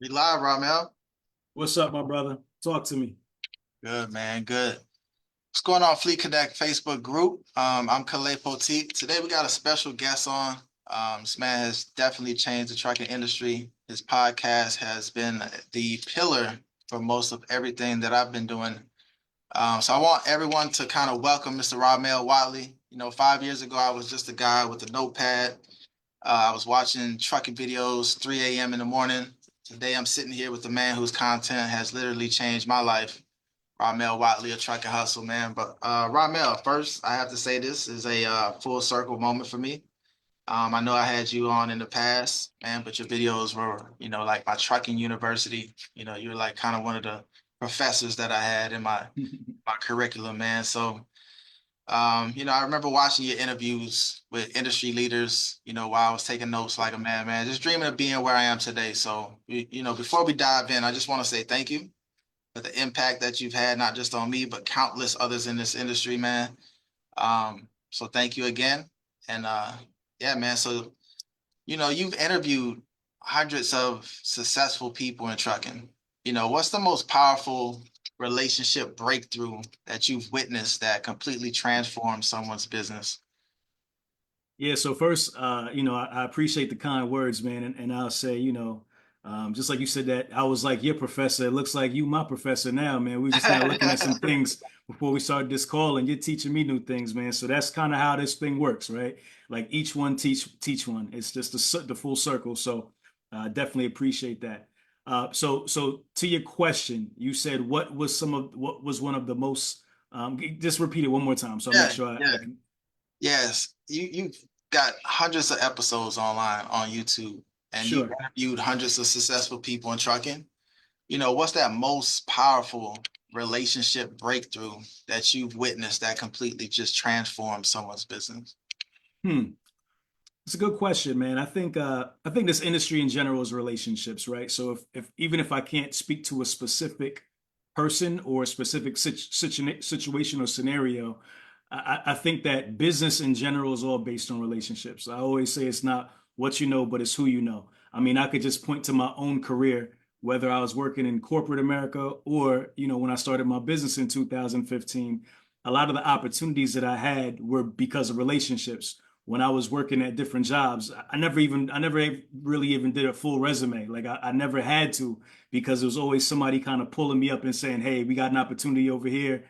We live, Rahmel. What's up, my brother? Talk to me. Good, man. Good. What's going on, Fleet Connect Facebook group? I'm Calais Poteet. Today we got a special guest on. This man has definitely changed the trucking industry. His podcast has been the pillar for most of everything that I've been doing. So I want everyone to kind of welcome Mr. Rahmel Wattley. 5 years ago, I was just a guy with a notepad. I was watching trucking videos 3 a.m. in the morning. Today, I'm sitting here with the man whose content has literally changed my life, Rahmel Wattley of Trucking Hustle, man. But Rahmel, first, I have to say this is a full circle moment for me. I know I had you on in the past, man, but your videos were, like my trucking university. You were like kind of one of the professors that I had in my curriculum, man. So I remember watching your interviews with industry leaders, while I was taking notes like a man, just dreaming of being where I am today. So, before we dive in, I just want to say thank you for the impact that you've had, not just on me, but countless others in this industry, man. So thank you again. And yeah, man. So, you've interviewed hundreds of successful people in trucking. What's the most powerful relationship breakthrough that you've witnessed that completely transformed someone's business? Yeah, so first, I appreciate the kind words, man, and I'll say, just like you said that I was like your professor. It looks like you my professor now, man. We were just kind of looking at some things before we started this call, and you're teaching me new things, man. So that's kind of how this thing works, right? Like each one teach one. It's just the full circle. So definitely appreciate that. So to your question, you said what was one of the most just repeat it one more time so I make Yeah, sure yeah. I can. Yes, you've got hundreds of episodes online on YouTube, and you've Sure. interviewed hundreds of successful people in trucking. What's that most powerful relationship breakthrough that you've witnessed that completely just transformed someone's business? Hmm. It's a good question, man. I think this industry in general is relationships, right? So if even if I can't speak to a specific person or a specific situation or scenario, I think that business in general is all based on relationships. I always say it's not what you know, but it's who you know. I mean, I could just point to my own career, whether I was working in corporate America or, when I started my business in 2015, a lot of the opportunities that I had were because of relationships when I was working at different jobs. I never really even did a full resume. Like I never had to because there was always somebody kind of pulling me up and saying, "Hey, we got an opportunity over here.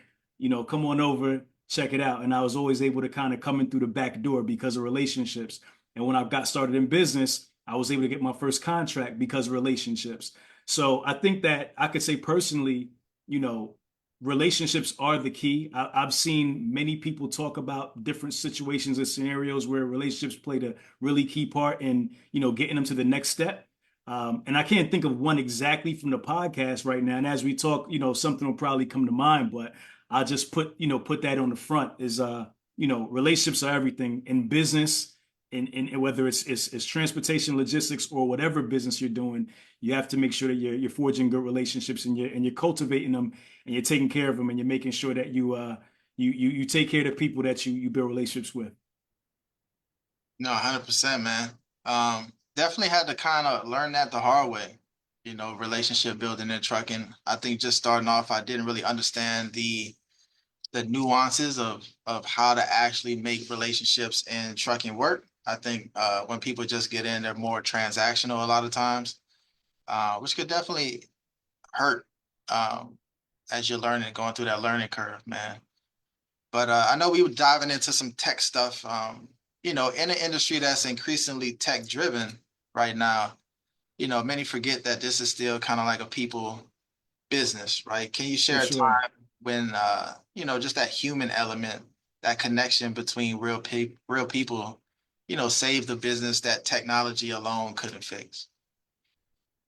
Come on over, check it out." And I was always able to kind of come in through the back door because of relationships. And when I got started in business, I was able to get my first contract because of relationships. So I think that I could say personally, you know, relationships are the key. Have seen many people talk about different situations and scenarios where relationships played a really key part in, getting them to the next step. And I can't think of one exactly from the podcast right now. And as we talk, something will probably come to mind, but I'll just put that on the front is, relationships are everything in business and whether it's transportation, logistics, or whatever business you're doing, you have to make sure that you're forging good relationships and you're cultivating them and you're taking care of them and you're making sure that you take care of the people that you build relationships with. No, 100%, man. Definitely had to kind of learn that the hard way. Relationship building in trucking. I think just starting off, I didn't really understand the nuances of how to actually make relationships in trucking work. I think when people just get in, they're more transactional a lot of times, which could definitely hurt um, as you're learning, going through that learning curve, man. But I know we were diving into some tech stuff. In an industry that's increasingly tech driven right now, many forget that this is still kind of like a people business, right? Can you For share a sure. time when, just that human element, that connection between real people, saved the business that technology alone couldn't fix?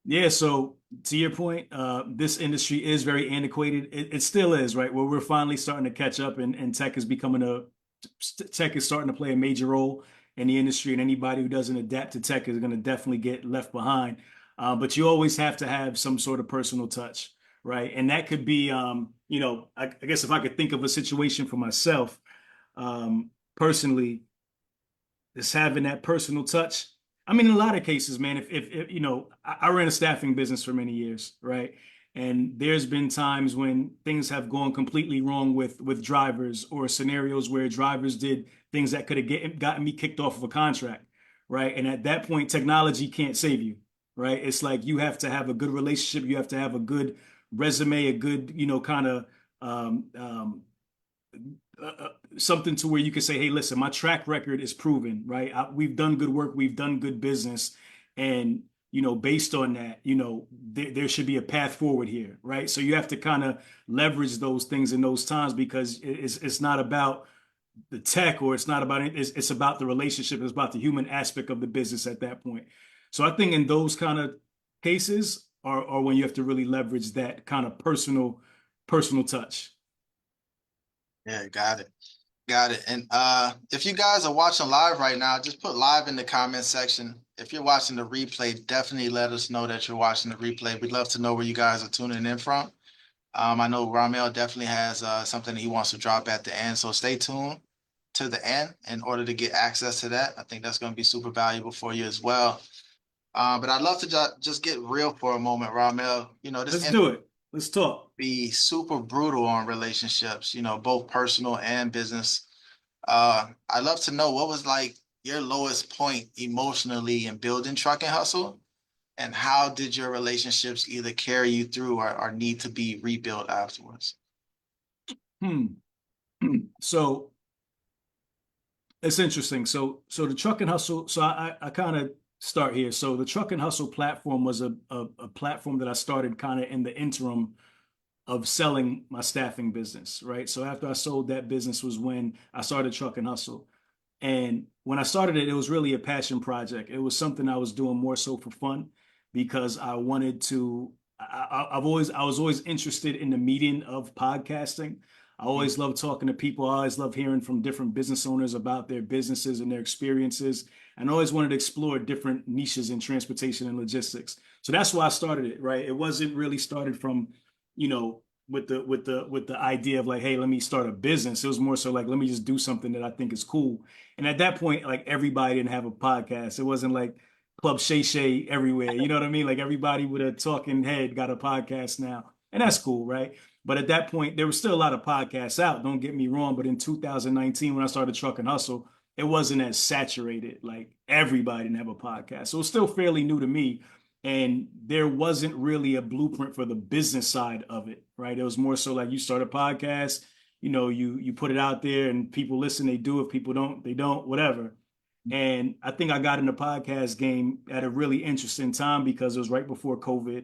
Yeah, so to your point, this industry is very antiquated. It still is, right? Where we're finally starting to catch up and tech is starting to play a major role in the industry, and anybody who doesn't adapt to tech is going to definitely get left behind. But you always have to have some sort of personal touch, right? And that could be, I guess if I could think of a situation for myself, personally, is having that personal touch. I mean, in a lot of cases, man, if you know, I ran a staffing business for many years, right? And there's been times when things have gone completely wrong with drivers, or scenarios where drivers did things that could have gotten me kicked off of a contract, right? And at that point, technology can't save you, right? It's like you have to have a good relationship, you have to have a good resume, a good, you know, kind of um, um, something to where you can say, hey, listen, my track record is proven, right? We've done good work, we've done good business, and you know, based on that, you know, there should be a path forward here, right? So you have to kind of leverage those things in those times, because it's not about the tech, or it's not about it. It's about the relationship. It's about the human aspect of the business at that point. So I think in those kind of cases are when you have to really leverage that kind of personal touch. Yeah, got it. Got it. And if you guys are watching live right now, just put live in the comment section. If you're watching the replay, definitely let us know that you're watching the replay. We'd love to know where you guys are tuning in from. I know Rahmel definitely has something he wants to drop at the end, so stay tuned to the end in order to get access to that. I think that's going to be super valuable for you as well. But I'd love to just get real for a moment, Rahmel. You know, this Let's do it. Let's talk. be super brutal on relationships, you know, both personal and business. I'd love to know what was like your lowest point emotionally in building Truck and Hustle, and how did your relationships either carry you through, or need to be rebuilt afterwards? Hmm. So it's interesting. So the Truck and Hustle. So I kind of start here. So the Truck and Hustle platform was a platform that I started kind of in the interim of selling my staffing business, right? So after I sold that business was when I started Truck and Hustle. And when I started it, it was really a passion project. It was something I was doing more so for fun, because I wanted to. I was always interested in the medium of podcasting. I always loved talking to people. I always loved hearing from different business owners about their businesses and their experiences. And I always wanted to explore different niches in transportation and logistics. So that's why I started it, right? It wasn't really started from, you know, with the idea of like, hey, let me start a business. It was more so like, let me just do something that I think is cool. And at that point, like everybody didn't have a podcast. It wasn't like Club Shay Shay everywhere. You know what I mean? Like everybody with a talking head got a podcast now. And that's cool, right? But at that point, there was still a lot of podcasts out. Don't get me wrong. But in 2019, when I started Truck and Hustle, it wasn't as saturated. Like everybody didn't have a podcast. So it was still fairly new to me. And there wasn't really a blueprint for the business side of it, right? It was more so like you start a podcast, you know, you put it out there and people listen, they do. If people don't, they don't, whatever. And I think I got in the podcast game at a really interesting time, because it was right before COVID.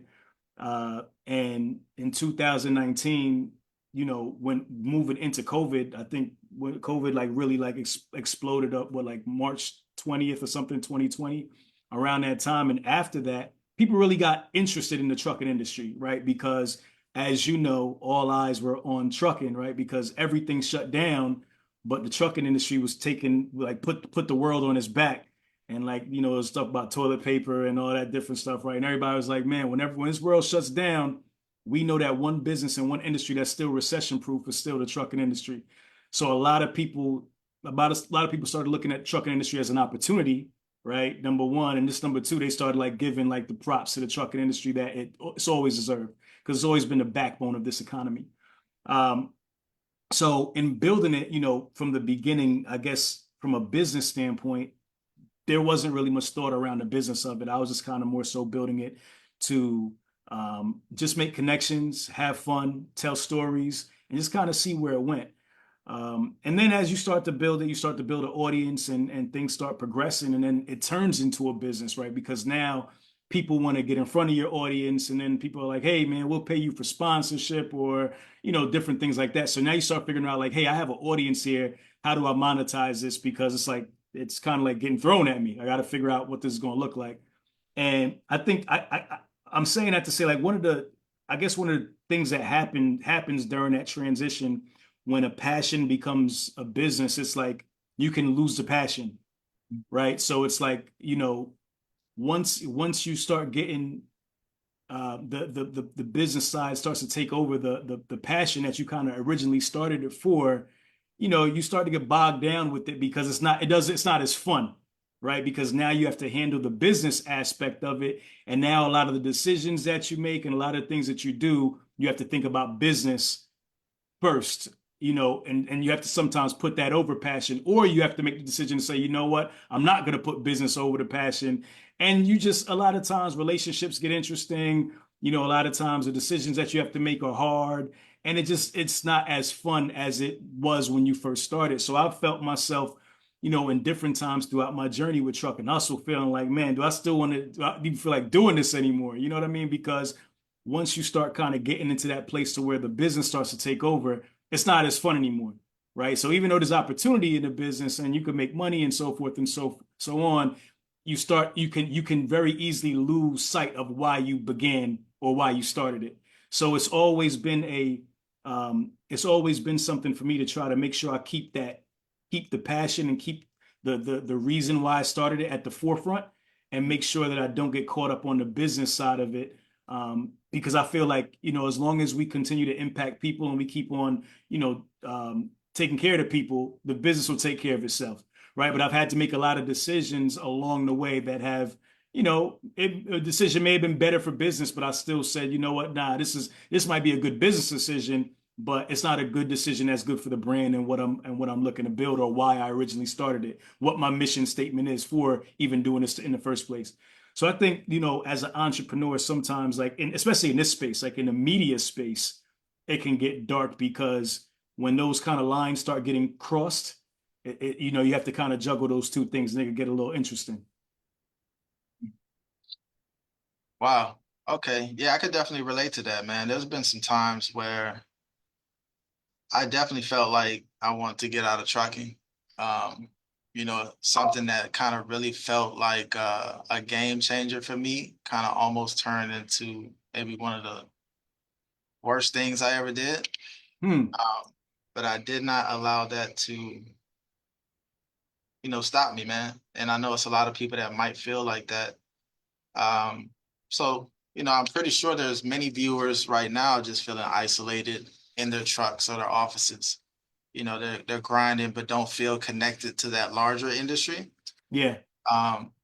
And in 2019, you know, when moving into COVID, I think when COVID like really like exploded up, what, like March 20th or something, 2020, around that time. And after that, people really got interested in the trucking industry, right? Because as you know, all eyes were on trucking, right? Because everything shut down, but the trucking industry was taking like put the world on its back. And like, you know, stuff about toilet paper and all that different stuff, right? And everybody was like, man, when this world shuts down, we know that one business and one industry that's still recession proof is still the trucking industry. So a lot of people started looking at trucking industry as an opportunity, right? Number one, and this number two, they started like giving like the props to the trucking industry that it's always deserved, because it's always been the backbone of this economy. Um, so in building it, you know, from the beginning, I guess from a business standpoint, there wasn't really much thought around the business of it. I was just kind of more so building it to just make connections, have fun, tell stories, and just kind of see where it went. And then as you start to build it, you start to build an audience, and things start progressing, and then it turns into a business, right? Because now people want to get in front of your audience, and then people are like, hey, man, we'll pay you for sponsorship, or, you know, different things like that. So now you start figuring out like, hey, I have an audience here. How do I monetize this? Because it's like, it's kind of like getting thrown at me. I got to figure out what this is going to look like. And I think I'm saying that to say like I guess one of the things that happens during that transition, when a passion becomes a business, it's like you can lose the passion, right? So it's like, you know, once you start getting the business side starts to take over the passion that you kind of originally started it for, you know, you start to get bogged down with it, because it's not as fun, right? Because now you have to handle the business aspect of it. And now a lot of the decisions that you make and a lot of things that you do, you have to think about business first, and you have to sometimes put that over passion, or you have to make the decision to say, you know what, I'm not going to put business over the passion. And you just, a lot of times relationships get interesting. A lot of times the decisions that you have to make are hard, and it's not as fun as it was when you first started. So I've felt myself, in different times throughout my journey with Truck and Hustle, feeling like, man, do I still want to, do I even feel like doing this anymore? You know what I mean? Because once you start kind of getting into that place to where the business starts to take over, it's not as fun anymore, right? So even though there's opportunity in the business and you can make money and so forth and so on, you can very easily lose sight of why you began or why you started it. So it's always been something for me to try to make sure I keep the passion and keep the reason why I started it at the forefront, and make sure that I don't get caught up on the business side of it. Because I feel like, as long as we continue to impact people and we keep on, taking care of the people, the business will take care of itself, right? But I've had to make a lot of decisions along the way that have, a decision may have been better for business, but I still said, you know what, nah, this might be a good business decision, but it's not a good decision that's good for the brand and what I'm looking to build, or why I originally started it, what my mission statement is for even doing this in the first place. So I think, as an entrepreneur, sometimes, like especially in this space, like in the media space, it can get dark, because when those kind of lines start getting crossed, you have to kind of juggle those two things, and it can get a little interesting. Wow. Okay. Yeah, I could definitely relate to that, man. There's been some times where I definitely felt like I wanted to get out of trucking. Um, something that kind of really felt like a game changer for me, kind of almost turned into maybe one of the worst things I ever did. Hmm. But I did not allow that to, stop me, man. And I know it's a lot of people that might feel like that. So, I'm pretty sure there's many viewers right now just feeling isolated in their trucks or their offices. They're grinding but don't feel connected to that larger industry. Yeah.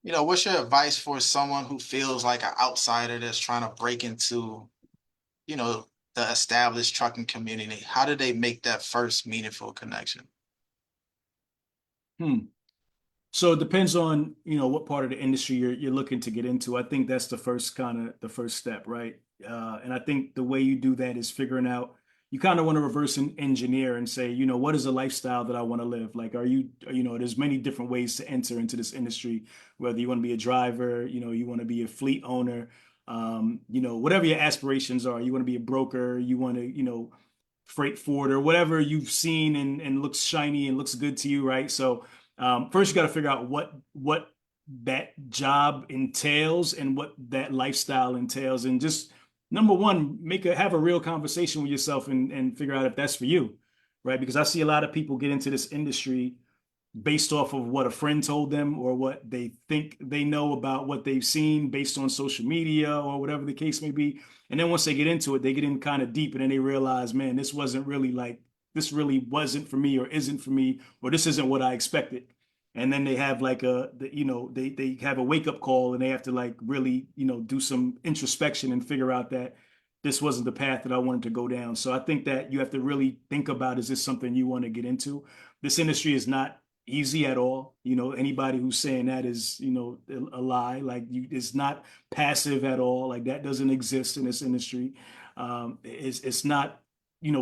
What's your advice for someone who feels like an outsider that's trying to break into, you know, the established trucking community? How do they make that first meaningful connection? Hmm. So it depends on, what part of the industry you're looking to get into. I think that's the first step, right? And I think the way you do that is figuring out, you kind of want to reverse engineer and say, what is the lifestyle that I want to live? Like, there's many different ways to enter into this industry, whether you want to be a driver, you want to be a fleet owner, whatever your aspirations are. You want to be a broker, you want to, freight forwarder, whatever you've seen and looks shiny and looks good to you, right? So first, you got to figure out what that job entails and what that lifestyle entails, and just number one, have a real conversation with yourself and figure out if that's for you, right? Because I see a lot of people get into this industry based off of what a friend told them, or what they think they know about what they've seen based on social media or whatever the case may be. And then once they get into it, they get in kind of deep, and then they realize, man, this really wasn't for me, or isn't for me, or this isn't what I expected. And then they have like they have a wake up call, and they have to like really, do some introspection and figure out that this wasn't the path that I wanted to go down. So I think that you have to really think about, is this something you want to get into? This industry is not easy at all. Anybody who's saying that is, a lie. Like, it's not passive at all. Like, that doesn't exist in this industry. It's not,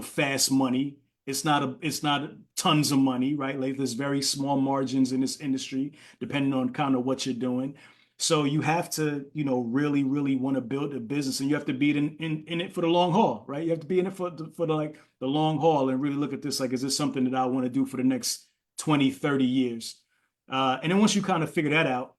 fast money. It's not tons of money, right? Like, there's very small margins in this industry, depending on kind of what you're doing. So you have to, really, really want to build a business, and you have to be in it for the long haul, right? You have to be in it for the long haul, and really look at this like, is this something that I want to do for the next 20, 30 years? And then once you kind of figure that out,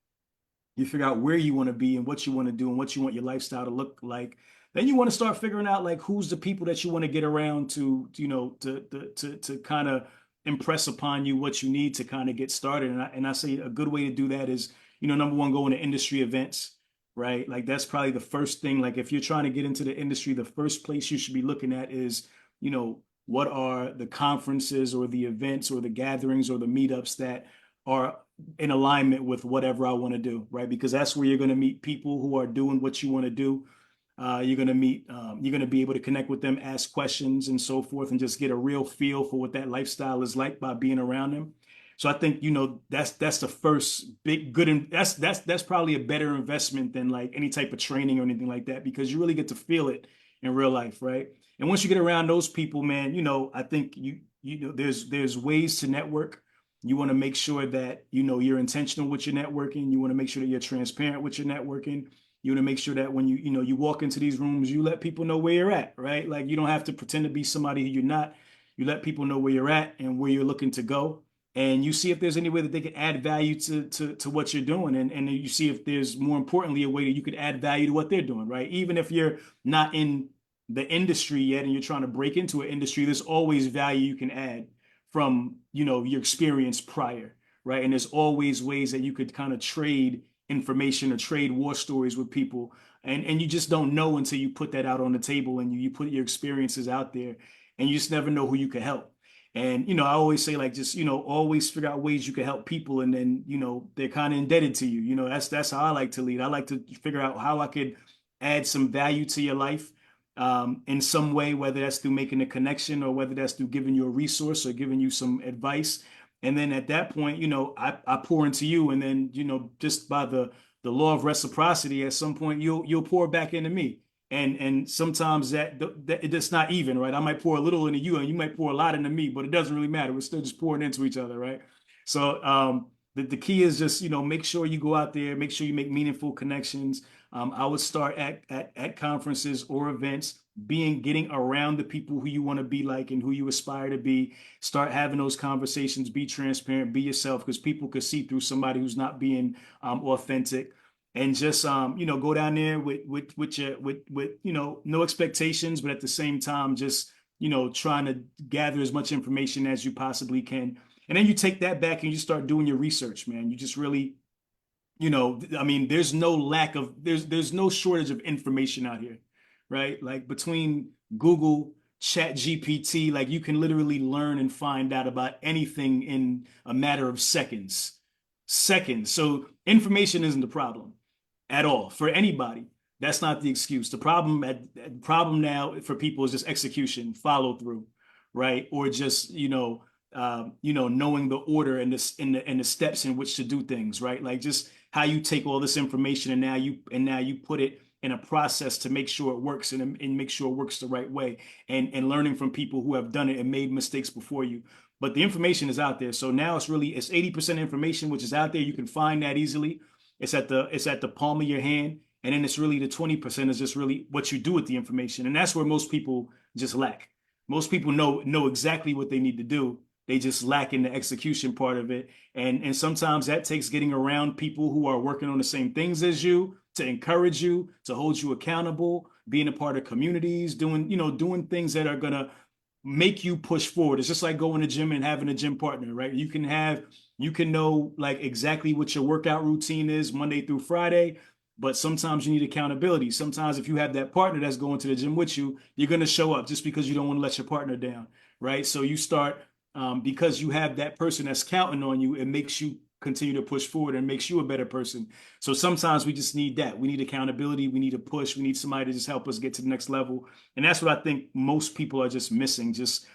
you figure out where you want to be and what you want to do and what you want your lifestyle to look like. Then you want to start figuring out, like, who's the people that you want to get around to, to kind of impress upon you what you need to kind of get started. And I say a good way to do that is, number one, going to industry events, right? Like, that's probably the first thing. Like, if you're trying to get into the industry, the first place you should be looking at is, what are the conferences or the events or the gatherings or the meetups that are in alignment with whatever I want to do, right? Because that's where you're going to meet people who are doing what you want to do. You're going to be able to connect with them, ask questions and so forth, and just get a real feel for what that lifestyle is like by being around them. So I think, that's the first big good, and that's probably a better investment than like any type of training or anything like that, because you really get to feel it in real life, right? And once you get around those people, man, I think there's ways to network. You want to make sure that you're intentional with your networking. You want to make sure that you're transparent with your networking. You want to make sure that when you walk into these rooms, you let people know where you're at, right? Like you don't have to pretend to be somebody who you're not. You let people know where you're at and where you're looking to go, and you see if there's any way that they can add value to what you're doing, and you see if there's, more importantly, a way that you could add value to what they're doing, right? Even if you're not in the industry yet and you're trying to break into an industry, there's always value you can add from your experience prior, right? And there's always ways that you could kind of trade information or trade war stories with people, and you just don't know until you put that out on the table and you put your experiences out there, and you just never know who you could help. And I always say, like, just always figure out ways you can help people, and then they're kind of indebted to you. That's how I like to lead. I like to figure out how I could add some value to your life, in some way, whether that's through making a connection or whether that's through giving you a resource or giving you some advice. And then at that point, I pour into you, and then just by the law of reciprocity, at some point you'll pour back into me. And sometimes that it's not even, right? I might pour a little into you and you might pour a lot into me, but it doesn't really matter. We're still just pouring into each other, right? So the key is just make sure you go out there, make sure you make meaningful connections. I would start at conferences or events, getting around the people who you want to be like and who you aspire to be. Start having those conversations, be transparent, be yourself, because people could see through somebody who's not being authentic. And just go down there with no expectations, but at the same time just trying to gather as much information as you possibly can. And then you take that back and you start doing your research, man. You just really, I mean, there's no shortage of information out here, right? Like between Google, Chat GPT, like you can literally learn and find out about anything in a matter of seconds. Seconds. So information isn't the problem at all for anybody. That's not the excuse. The problem now for people is just execution, follow through, right? Or just knowing the order and the steps in which to do things, right? Like just how you take all this information and now you put it in a process to make sure it works and make sure it works the right way, and learning from people who have done it and made mistakes before you. But the information is out there. So now it's 80% information, which is out there. You can find that easily. It's at the palm of your hand. And then it's really the 20% is just really what you do with the information. And that's where most people just lack. Most people know exactly what they need to do. They just lack in the execution part of it. And sometimes that takes getting around people who are working on the same things as you, to encourage you, to hold you accountable, being a part of communities, doing things that are gonna make you push forward. It's just like going to the gym and having a gym partner, right? You can know like exactly what your workout routine is Monday through Friday, but sometimes you need accountability. Sometimes if you have that partner that's going to the gym with you, you're going to show up just because you don't want to let your partner down, right? So you start, because you have that person that's counting on you, it makes you continue to push forward and makes you a better person. So sometimes we just need that. We need accountability. We need a push. We need somebody to just help us get to the next level. And that's what I think most people are just missing. Just,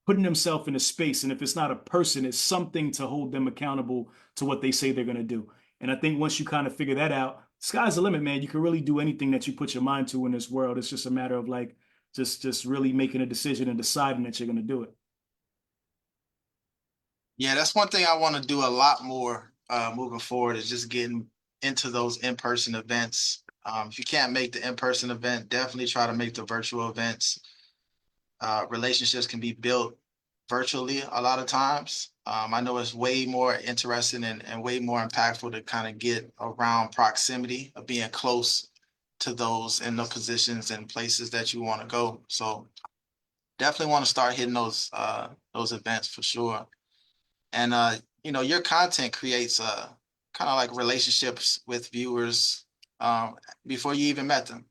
putting themselves in a space. And if it's not a person, it's something to hold them accountable to what they say they're going to do. And I think once you kind of figure that out, sky's the limit, man. You can really do anything that you put your mind to in this world. It's just a matter of like, just really making a decision and deciding that you're going to do it. Yeah, that's one thing I want to do a lot more moving forward, is just getting into those in-person events. If you can't make the in-person event, definitely try to make the virtual events. Relationships can be built virtually a lot of times. I know it's way more interesting and way more impactful to kind of get around proximity of being close to those in the positions and places that you want to go. So definitely want to start hitting those events for sure. And your content creates kind of like relationships with viewers before you even met them.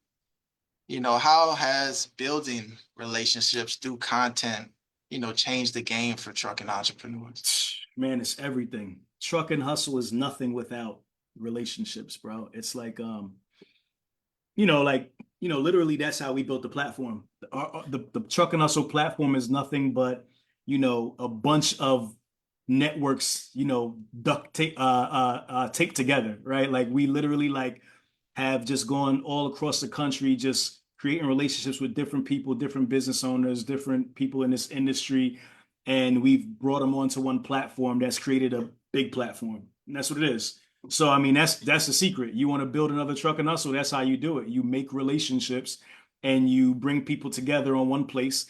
How has building relationships through content, changed the game for trucking entrepreneurs? Man, it's everything. Truck and hustle is nothing without relationships, bro. It's like like literally that's how we built the platform. The truck and hustle platform is nothing but a bunch of networks, duct tape taped together, right? Like we literally like have just gone all across the country, just creating relationships with different people, different business owners, different people in this industry, and we've brought them onto one platform that's created a big platform. And that's what it is. So I mean that's the secret. You want to build another truck and hustle, that's how you do it. You make relationships and you bring people together on one place.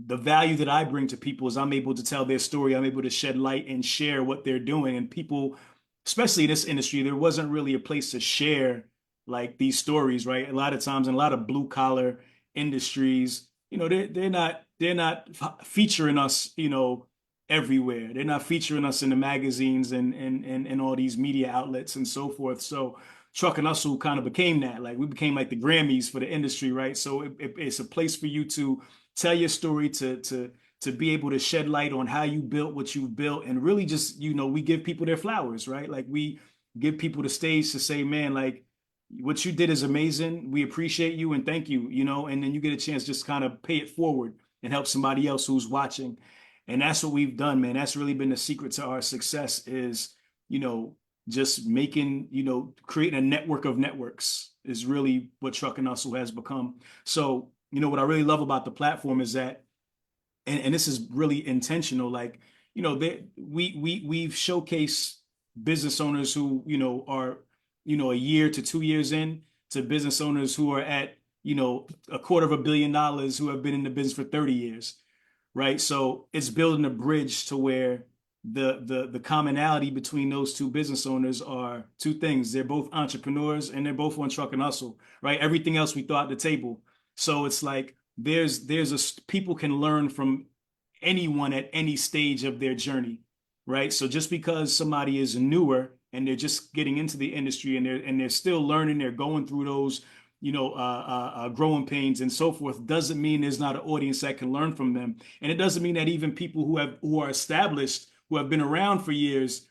The value that I bring to people is I'm able to tell their story. I'm able to shed light and share what they're doing. And people, especially in this industry, there wasn't really a place to share like these stories, right? A lot of times in a lot of blue collar industries, they're not featuring us, everywhere. They're not featuring us in the magazines and all these media outlets and so forth. So Truck and Hustle kind of became that. Like we became like the Grammys for the industry, right? So it's a place for you to tell your story, to be able to shed light on how you built what you've built, and really just we give people their flowers, right? Like we give people the stage to say, man, like what you did is amazing. We appreciate you and thank you, and then you get a chance just kind of pay it forward and help somebody else who's watching. And that's what we've done, man. That's really been the secret to our success is, you know, just making, creating a network of networks is really what Truck and Hustle has become. So, what I really love about the platform is that, and this is really intentional, like, we've showcased business owners who, are, a year to 2 years in, to business owners who are at, $250 million who have been in the business for 30 years, right? So it's building a bridge to where the commonality between those two business owners are two things. They're both entrepreneurs and they're both on Truck and Hustle, right? Everything else we throw at the table. So it's like people can learn from anyone at any stage of their journey, right? So just because somebody is newer and they're just getting into the industry and they're still learning, they're going through those growing pains and so forth, doesn't mean there's not an audience that can learn from them. And it doesn't mean that even people who are established, who have been around for years,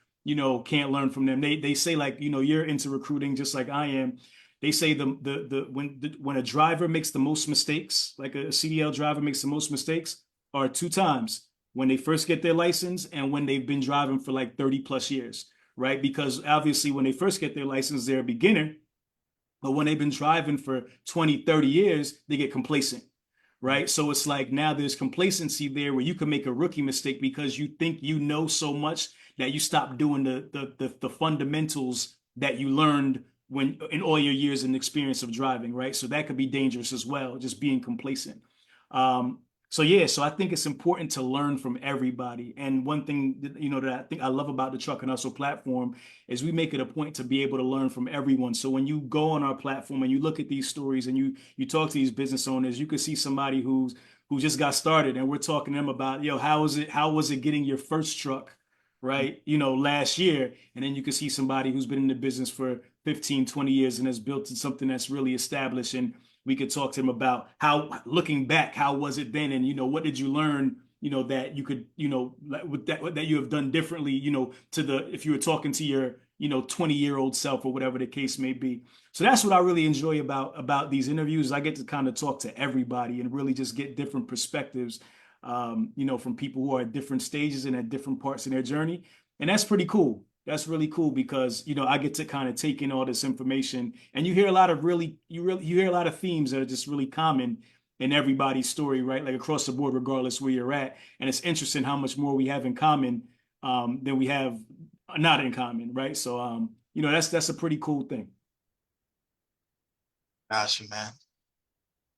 can't learn from them. They say, like, you're into recruiting just like I am. They say when a driver makes the most mistakes, like a CDL driver makes the most mistakes, are two times: when they first get their license and when they've been driving for like 30 plus years, right? Because obviously when they first get their license, they're a beginner, but when they've been driving for 20, 30 years, they get complacent, right? So it's like now there's complacency there where you can make a rookie mistake because you think you know so much that you stop doing the fundamentals that you learned when in all your years and experience of driving, right? So that could be dangerous as well, just being complacent. So yeah, so I think it's important to learn from everybody. And one thing that I think I love about the Truck and Hustle platform is we make it a point to be able to learn from everyone. So when you go on our platform and you look at these stories and you talk to these business owners, you can see somebody who just got started and we're talking to them about, how was it getting your first truck, right? Last year. And then you can see somebody who's been in the business for 15, 20 years and has built something that's really established. And we could talk to him about how, looking back, how was it then? And, what did you learn, that you could, with that you have done differently, if you were talking to your, 20-year-old self or whatever the case may be. So that's what I really enjoy about these interviews. I get to kind of talk to everybody and really just get different perspectives, from people who are at different stages and at different parts in their journey. And that's pretty cool. That's really cool because I get to kind of take in all this information, and you hear a lot of you hear a lot of themes that are just really common in everybody's story, right? Like across the board, regardless where you're at. And it's interesting how much more we have in common than we have not in common, right? So that's a pretty cool thing. Gotcha, man.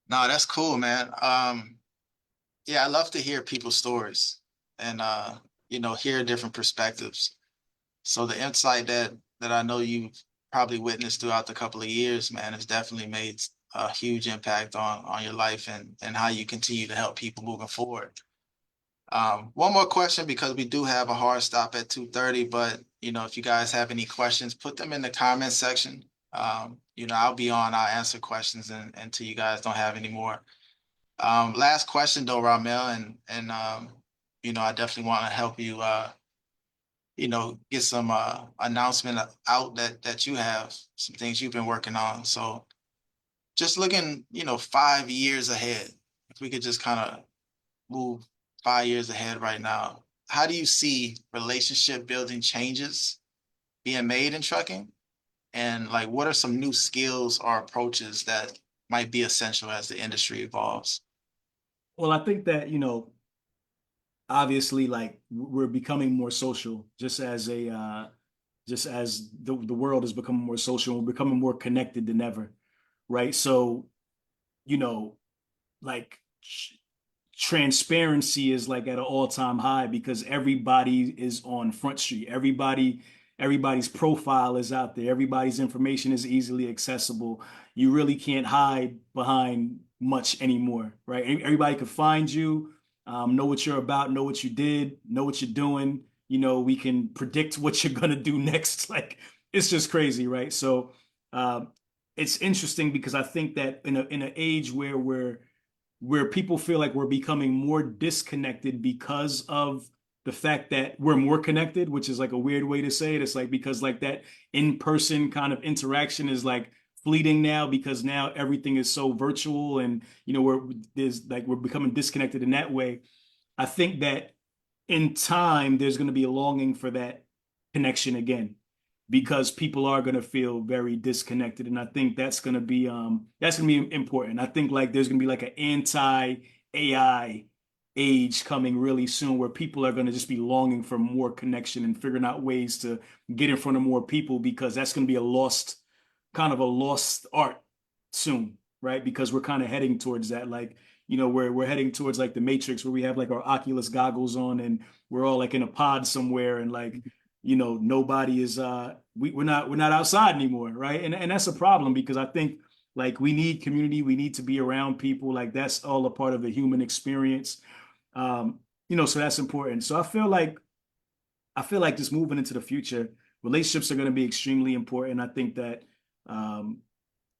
No, that's cool, man. Yeah, I love to hear people's stories and hear different perspectives. So the insight that I know you've probably witnessed throughout the couple of years, man, has definitely made a huge impact on your life and how you continue to help people moving forward. One more question because we do have a hard stop at 2:30, but if you guys have any questions, put them in the comment section. I'll be on, I'll answer questions until you guys don't have any more. Last question though, Ramel, and I definitely want to help you get some announcement out that you have some things you've been working on. So just looking, 5 years ahead, if we could just kind of move 5 years ahead right now, how do you see relationship building changes being made in trucking? And like, what are some new skills or approaches that might be essential as the industry evolves? Well, I think that, obviously like we're becoming more social just as the world is becoming more social, we're becoming more connected than ever, right? So, you know, like transparency is like at an all-time high because everybody is on Front Street. Everybody's profile is out there. Everybody's information is easily accessible. You really can't hide behind much anymore, right? Everybody can find you, know what you're about, know what you did, know what you're doing. We can predict what you're gonna do next. Like it's just crazy, right? So um, it's interesting because I think that in an age where people feel like we're becoming more disconnected because of the fact that we're more connected, which is like a weird way to say it. It's like because like that in-person kind of interaction is like fleeting now because now everything is so virtual and we're becoming disconnected in that way. I think that in time there's going to be a longing for that connection again because people are going to feel very disconnected and I think that's going to be important. I think like there's going to be like an anti AI age coming really soon where people are going to just be longing for more connection and figuring out ways to get in front of more people because that's going to be a lost art soon, right? Because we're kind of heading towards that. Like, we're heading towards like the Matrix where we have like our Oculus goggles on and we're all like in a pod somewhere and like, nobody is we're not outside anymore, right? And that's a problem because I think like we need community, we need to be around people, like that's all a part of the human experience. So that's important. So I feel like just moving into the future, relationships are going to be extremely important. I think that um,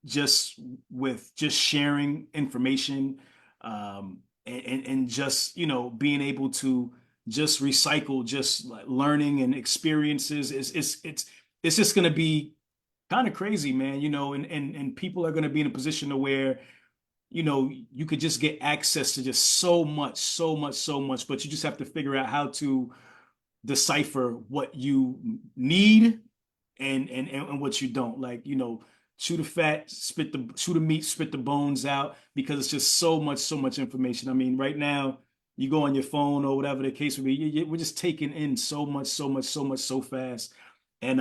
just with just sharing information and just being able to just recycle just like learning and experiences is it's just going to be kind of crazy, man. And people are going to be in a position to where you could just get access to just so much, so much, so much, but you just have to figure out how to decipher what you need and what you don't. Like, chew the fat, chew the meat, spit the bones out because it's just so much information. I mean, right now you go on your phone or whatever the case would be, we're just taking in so much, so much, so much so fast. And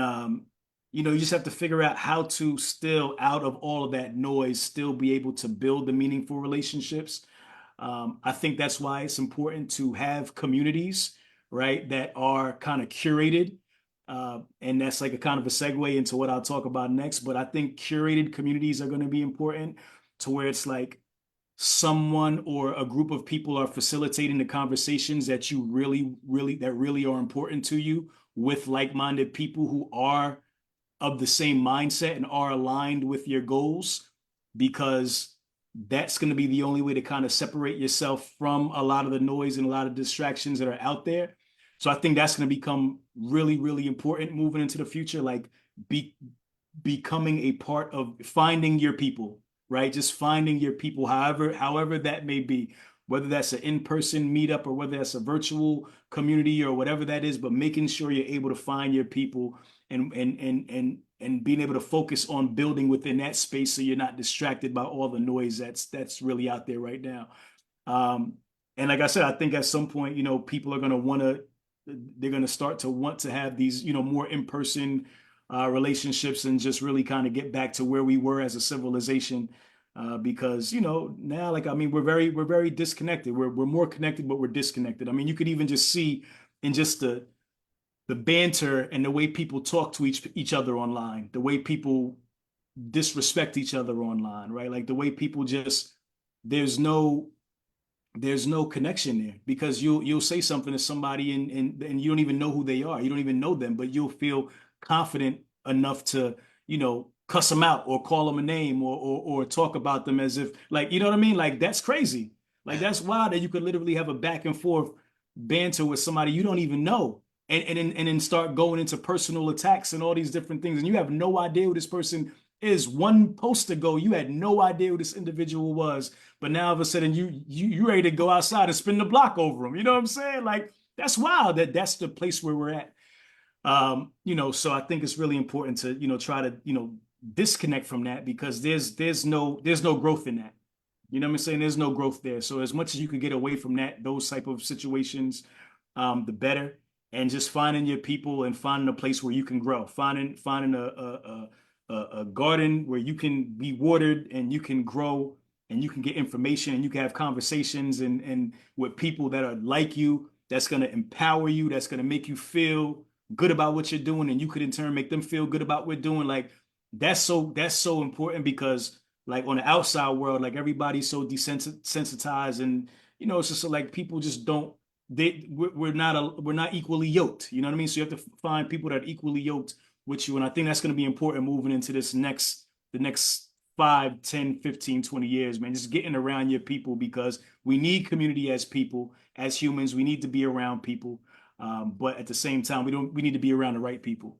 you just have to figure out how to still out of all of that noise, still be able to build the meaningful relationships. I think that's why it's important to have communities, right, that are kind of curated. And that's like a kind of a segue into what I'll talk about next. But I think curated communities are going to be important to where it's like someone or a group of people are facilitating the conversations that you really are important to you with like-minded people who are of the same mindset and are aligned with your goals because that's going to be the only way to kind of separate yourself from a lot of the noise and a lot of distractions that are out there. So I think that's going to become really, really important moving into the future. Like be becoming a part of finding your people, right? Just finding your people, however that may be, whether that's an in-person meetup or whether that's a virtual community or whatever that is, but making sure you're able to find your people and being able to focus on building within that space so you're not distracted by all the noise that's really out there right now. Um, and like I said, I think at some point, people are going to they're going to start to want to have these, more in-person relationships and just really kind of get back to where we were as a civilization. Because now, like, I mean, we're very disconnected. We're more connected, but we're disconnected. I mean, you could even just see in just the banter and the way people talk to each other online, the way people disrespect each other online, right? Like the way people just there's no there's no connection there because you'll say something to somebody and you don't even know who they are. You don't even know them, but you'll feel confident enough to, cuss them out or call them a name or talk about them as if like, you know what I mean? Like that's crazy. Like Yeah. that's wild that you could literally have a back and forth banter with somebody you don't even know. and then start going into personal attacks and all these different things, and you have no idea who this person is. One post ago, you had no idea who this individual was, but now all of a sudden you ready to go outside and spin the block over them. You know what I'm saying? Like that's wild. That's the place where we're at. So I think it's really important to try to disconnect from that, because there's no growth in that. You know what I'm saying? There's no growth there. So as much as you could get away from those type of situations, the better. And just finding your people and finding a place where you can grow, finding a garden where you can be watered and you can grow and you can get information and you can have conversations and with people that are like you, that's going to empower you, that's going to make you feel good about what you're doing, and you could in turn make them feel good about what we're doing. Like that's so important, because like on the outside world, like everybody's so desensitized, and it's just like people just don't we're not equally yoked. You know what I mean? So you have to find people that are equally yoked with you. And I think that's going to be important moving into the next 5, 10, 15, 20 years, man. Just getting around your people, because we need community as people, as humans. We need to be around people. But at the same time, we need to be around the right people.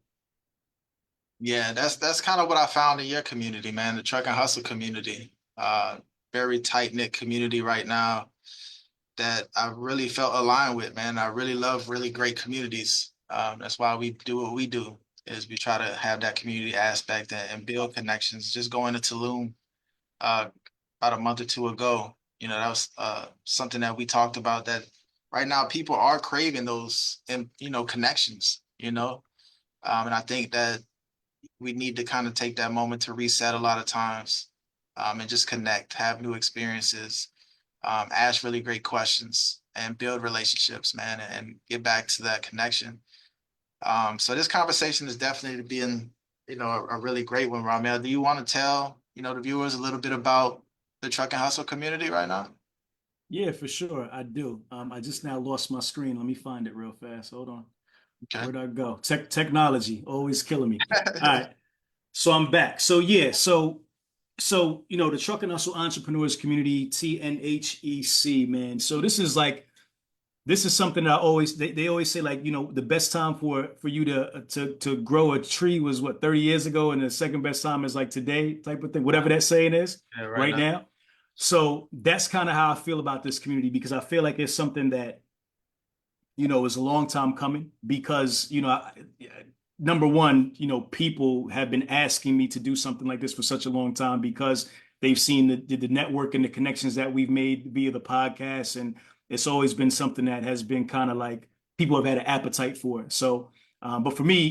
Yeah, that's kind of what I found in your community, man, the truck and hustle community. Very tight-knit community right now that I really felt aligned with, man. I really love really great communities. That's why we do what we do, is we try to have that community aspect and build connections. Just going to Tulum uh, about a month or two ago, that was something that we talked about, that right now people are craving those, and connections, and I think that we need to kind of take that moment to reset a lot of times, and just connect, have new experiences, ask really great questions, and build relationships, man, and get back to that connection. So this conversation is definitely being, a really great one, Rahmel. Do you want to tell, the viewers a little bit about the truck and hustle community right now? Yeah, for sure. I do. I just now lost my screen. Let me find it real fast. Hold on. Okay. Where'd I go? Technology always killing me. All right. So I'm back. So yeah, so the Truck and Hustle Entrepreneurs Community, TNHEC, man. So this is something that they always say, like, the best time for you to grow a tree was what, 30 years ago, and the second best time is like today, type of thing, whatever that saying is Yeah, right right now. now. So that's kind of how I feel about this community, because I feel like it's something that is a long time coming, because number one, people have been asking me to do something like this for such a long time, because they've seen the network and the connections that we've made via the podcast, and it's always been something that has been kind of like people have had an appetite for it. So, but for me,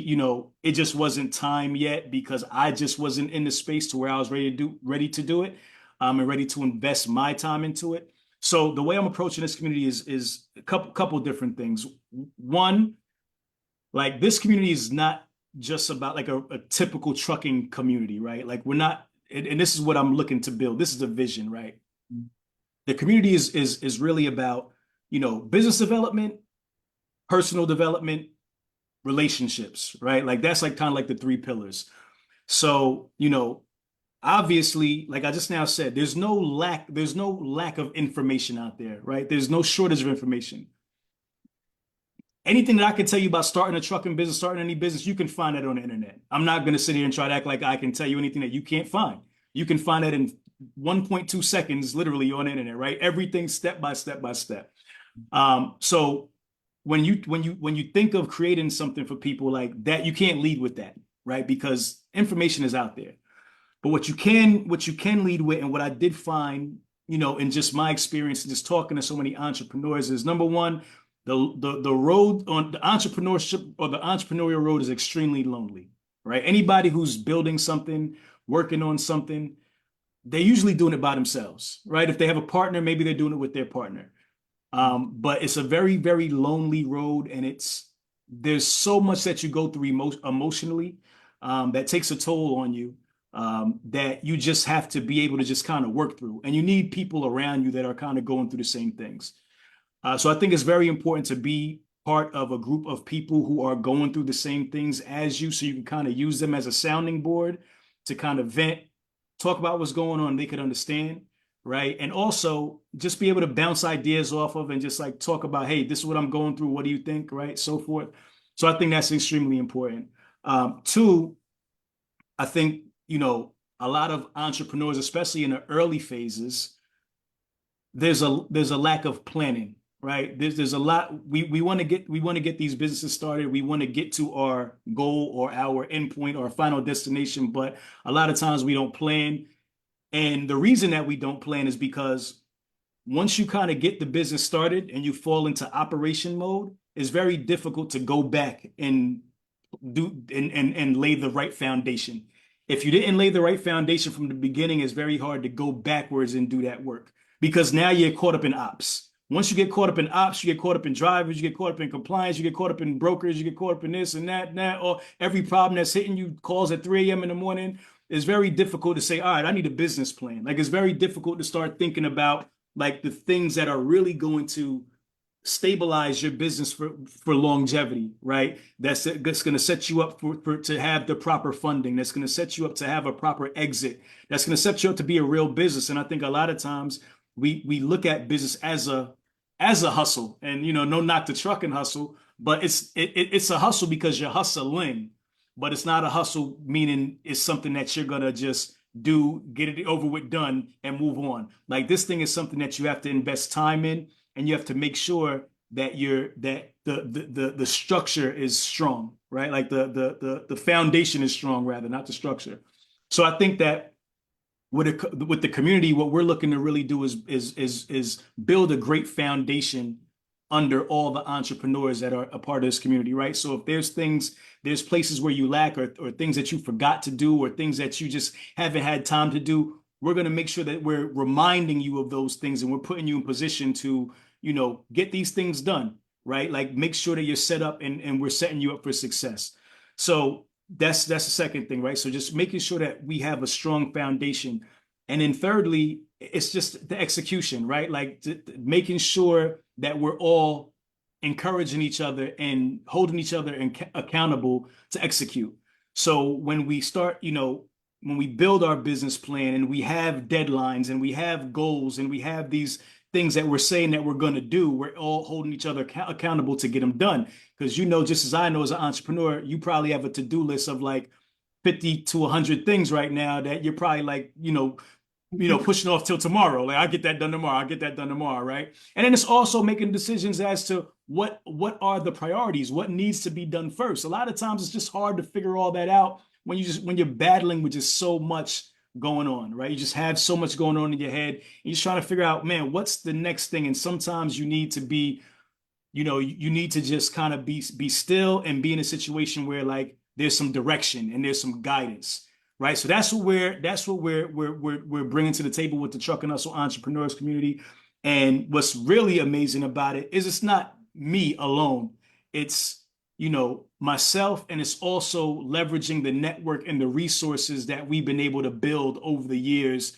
it just wasn't time yet, because I just wasn't in the space to where I was ready to do it, and ready to invest my time into it. So the way I'm approaching this community is a couple different things. One, like this community is not just about like a typical trucking community, right? Like we're not, and this is what I'm looking to build. This is a vision, right? The community is really about, business development, personal development, relationships, right? Like that's like kind of like the three pillars. So, obviously, like I just now said, there's no lack of information out there, right? There's no shortage of information. Anything that I can tell you about starting a trucking business, starting any business, you can find that on the internet. I'm not going to sit here and try to act like I can tell you anything that you can't find. You can find that in 1.2 seconds, literally on the internet, right? Everything step by step by step. So when you think of creating something for people like that, you can't lead with that, right? Because information is out there. But what you can lead with, and what I did find, in just my experience, just talking to so many entrepreneurs, is number one, the road on the entrepreneurship, or the entrepreneurial road, is extremely lonely, right? Anybody who's building something, working on something, they're usually doing it by themselves, right? If they have a partner, maybe they're doing it with their partner. But it's a very, very lonely road, and there's so much that you go through emotionally, that takes a toll on you, that you just have to be able to just kind of work through. And you need people around you that are kind of going through the same things. So I think it's very important to be part of a group of people who are going through the same things as you, so you can kind of use them as a sounding board to kind of vent, talk about what's going on, and they could understand, right? And also just be able to bounce ideas off of, and just like talk about, hey, this is what I'm going through. What do you think, right? So forth. So I think that's extremely important. Two, I think, a lot of entrepreneurs, especially in the early phases, there's a lack of planning, right? There's a lot we want to get these businesses started. We want to get to our goal or our endpoint or final destination, but a lot of times we don't plan. And the reason that we don't plan is because once you kind of get the business started and you fall into operation mode, it's very difficult to go back and do and lay the right foundation. If you didn't lay the right foundation from the beginning, it's very hard to go backwards and do that work because now you're caught up in ops. Once you get caught up in ops, you get caught up in drivers, you get caught up in compliance, you get caught up in brokers, you get caught up in this and that, or every problem that's hitting you calls at 3 a.m. in the morning. It's very difficult to say, all right, I need a business plan. Like it's very difficult to start thinking about like the things that are really going to stabilize your business for longevity, right? That's going to set you up for to have the proper funding. That's going to set you up to have a proper exit. That's going to set you up to be a real business. And I think a lot of times we look at business as a hustle, and no knock the trucking hustle, but it's a hustle because you're hustling, but it's not a hustle meaning it's something that you're gonna just do, get it over with, done, and move on. Like this thing is something that you have to invest time in, and you have to make sure that the structure is strong, right? Like the foundation is strong, rather, not the structure. So I think that with the community, what we're looking to really do is build a great foundation under all the entrepreneurs that are a part of this community, right? So if there's places where you lack or things that you forgot to do or things that you just haven't had time to do, we're going to make sure that we're reminding you of those things and we're putting you in position to, get these things done, right? Like make sure that you're set up and we're setting you up for success. So that's the second thing, right? So just making sure that we have a strong foundation. And then thirdly, it's just the execution, right? Like making sure that we're all encouraging each other and holding each other accountable to execute. So when we start, when we build our business plan and we have deadlines and we have goals and we have these things that we're saying that we're going to do, we're all holding each other accountable to get them done. Because just as I know as an entrepreneur, you probably have a to-do list of like 50 to 100 things right now that you're probably like, pushing off till tomorrow. Like I get that done tomorrow. I get that done tomorrow, right? And then it's also making decisions as to what are the priorities, what needs to be done first. A lot of times it's just hard to figure all that out when you're battling with just so much going on, right? You just have so much going on in your head. You're just trying to figure out, man, what's the next thing? And sometimes you need to be, you need to just kind of be still and be in a situation where like there's some direction and there's some guidance, right? So that's what we're bringing to the table with the Truck and Hustle Entrepreneurs community. And what's really amazing about it is it's not me alone. It's myself, and it's also leveraging the network and the resources that we've been able to build over the years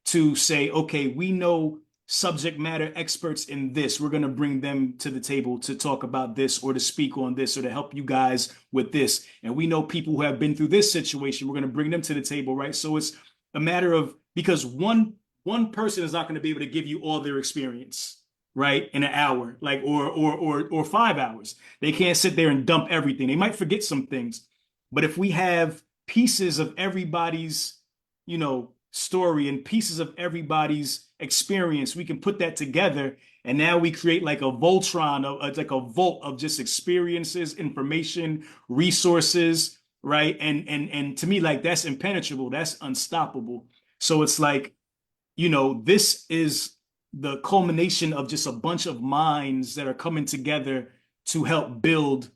to say, okay, we know subject matter experts in this. We're going to bring them to the table to talk about this or to speak on this or to help you guys with this. And we know people who have been through this situation. We're going to bring them to the table, right? So it's a matter of, because one person is not going to be able to give you all their experience, right, in an hour, like or 5 hours. They can't sit there and dump everything. They might forget some things, but if we have pieces of everybody's, story and pieces of everybody's experience, we can put that together, and now we create like a Voltron, like a vault of just experiences, information, resources, right? And to me, like that's impenetrable, that's unstoppable. So it's like, this is the culmination of just a bunch of minds that are coming together to help build,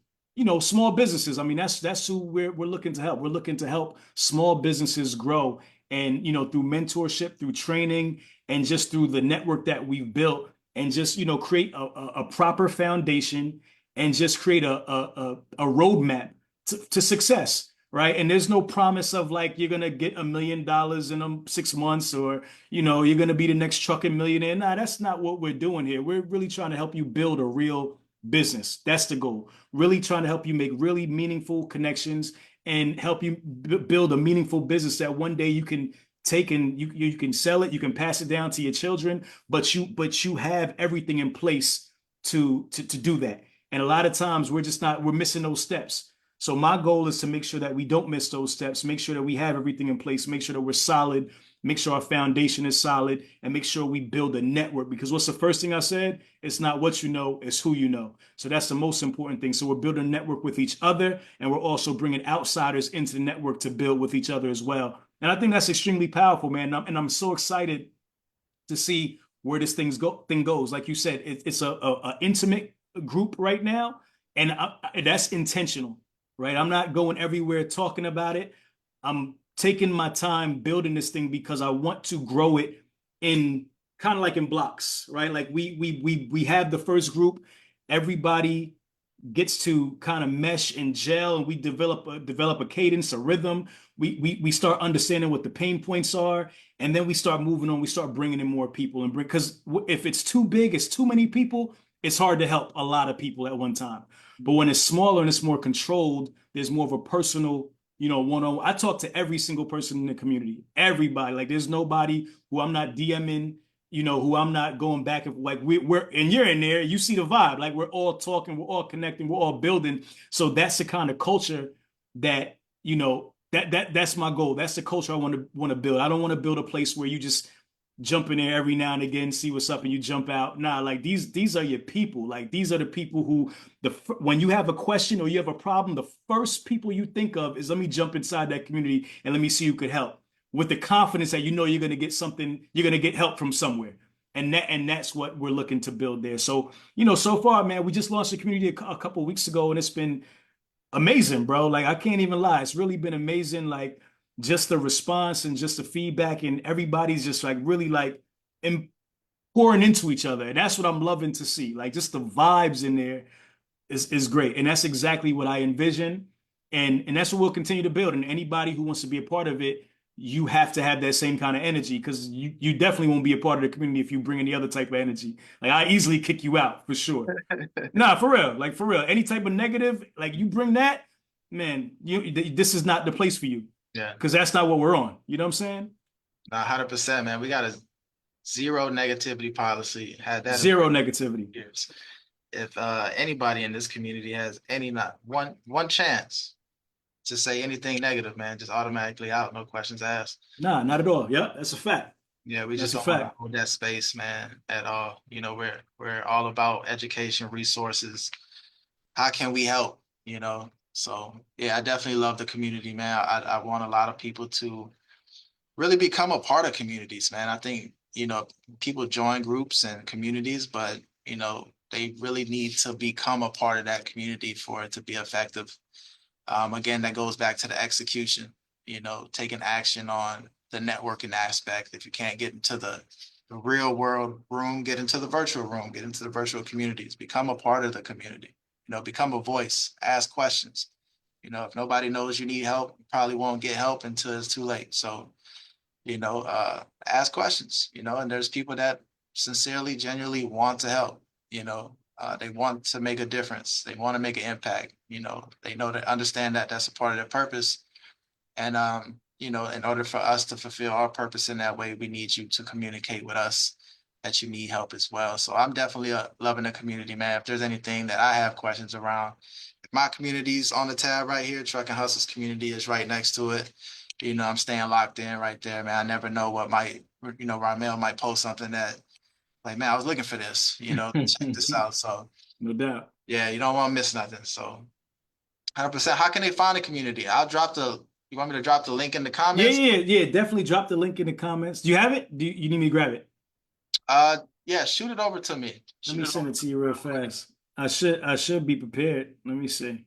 small businesses. I mean, that's who we're looking to help. We're looking to help small businesses grow, and through mentorship, through training, and just through the network that we've built, and just create a proper foundation, and just create a roadmap to success. Right. And there's no promise of like you're going to get $1 million in 6 months, or, you're going to be the next trucking millionaire. Nah, that's not what we're doing here. We're really trying to help you build a real business. That's the goal. Really trying to help you make really meaningful connections and help you build a meaningful business that one day you can take and you can sell it. You can pass it down to your children, but you have everything in place to do that. And a lot of times we're missing those steps. So my goal is to make sure that we don't miss those steps, make sure that we have everything in place, make sure that we're solid, make sure our foundation is solid, and make sure we build a network. Because what's the first thing I said? It's not what you know, it's who you know. So that's the most important thing. So we're building a network with each other, and we're also bringing outsiders into the network to build with each other as well. And I think that's extremely powerful, man. And I'm so excited to see where this thing goes. Like you said, it's a intimate group right now, and that's intentional, right? I'm not going everywhere talking about it. I'm taking my time building this thing because I want to grow it in kind of like in blocks, right? Like we have the first group, everybody gets to kind of mesh and gel, and we develop a cadence, a rhythm. We start understanding what the pain points are, and then we start moving on. We start bringing in more people and bring because if it's too big, it's too many people. It's hard to help a lot of people at one time. But when it's smaller and it's more controlled, there's more of a personal, one-on-one. I talk to every single person in the community, everybody. Like there's nobody who I'm not DMing, who I'm not going back and like we're and you're in there, you see the vibe. Like we're all talking, we're all connecting, we're all building. So that's the kind of culture that, that's my goal. That's the culture I want to build. I don't want to build a place where you just jump in there every now and again, see what's up, and you jump out. Nah, like these are your people. Like these are the people who when you have a question or you have a problem, the first people you think of is let me jump inside that community and let me see who could help with the confidence that you're going to get something, you're going to get help from somewhere. And that's what we're looking to build there. So, so far, man, we just launched the community a couple of weeks ago, and it's been amazing, bro. Like I can't even lie. It's really been amazing. Like just the response and just the feedback, and everybody's just like really like pouring into each other. And that's what I'm loving to see. Like just the vibes in there is great. And that's exactly what I envision. And that's what we'll continue to build. And anybody who wants to be a part of it, you have to have that same kind of energy because you definitely won't be a part of the community if you bring any other type of energy. Like I easily kick you out for sure. Nah, for real. Like for real. Any type of negative, like you bring that, man, this is not the place for you. Yeah. Because that's not what we're on. You know what I'm saying? 100%, man. We got a zero negativity policy. Had that in Zero negativity. years. If anybody in this community has any not one chance to say anything negative, man, just automatically out, no questions asked. Nah, not at all. Yep, that's a fact. Yeah, we just That's a don't want to fact. hold that space, man, at all. We're all about education, resources. How can we help? So yeah, I definitely love the community, man. I want a lot of people to really become a part of communities, man. I think, people join groups and communities, but, they really need to become a part of that community for it to be effective. Again, that goes back to the execution, taking action on the networking aspect. If you can't get into the real world room, get into the virtual room, get into the virtual communities, become a part of the community, become a voice, ask questions. If nobody knows you need help, you probably won't get help until it's too late. So, ask questions, and there's people that sincerely, genuinely want to help, they want to make a difference. They want to make an impact, they know to understand that that's a part of their purpose. And, in order for us to fulfill our purpose in that way, we need you to communicate with us that you need help as well. So I'm definitely loving the community, man. If there's anything that I have questions around, my community's on the tab right here. Truck and Hustles community is right next to it. I'm staying locked in right there, man. I never know what might, Rahmel might post something that, like, man, I was looking for this, check this out. So, No doubt. yeah, you don't want to miss nothing. So, 100%. How can they find the community? You want me to drop the link in the Yeah, comments? yeah, yeah. Definitely drop the link in the comments. Do you have it? Do you need me to grab it? Yeah, shoot it over to me. Let Shoot me it send over it to to me you real real quick. fast. I should be prepared. Let me see.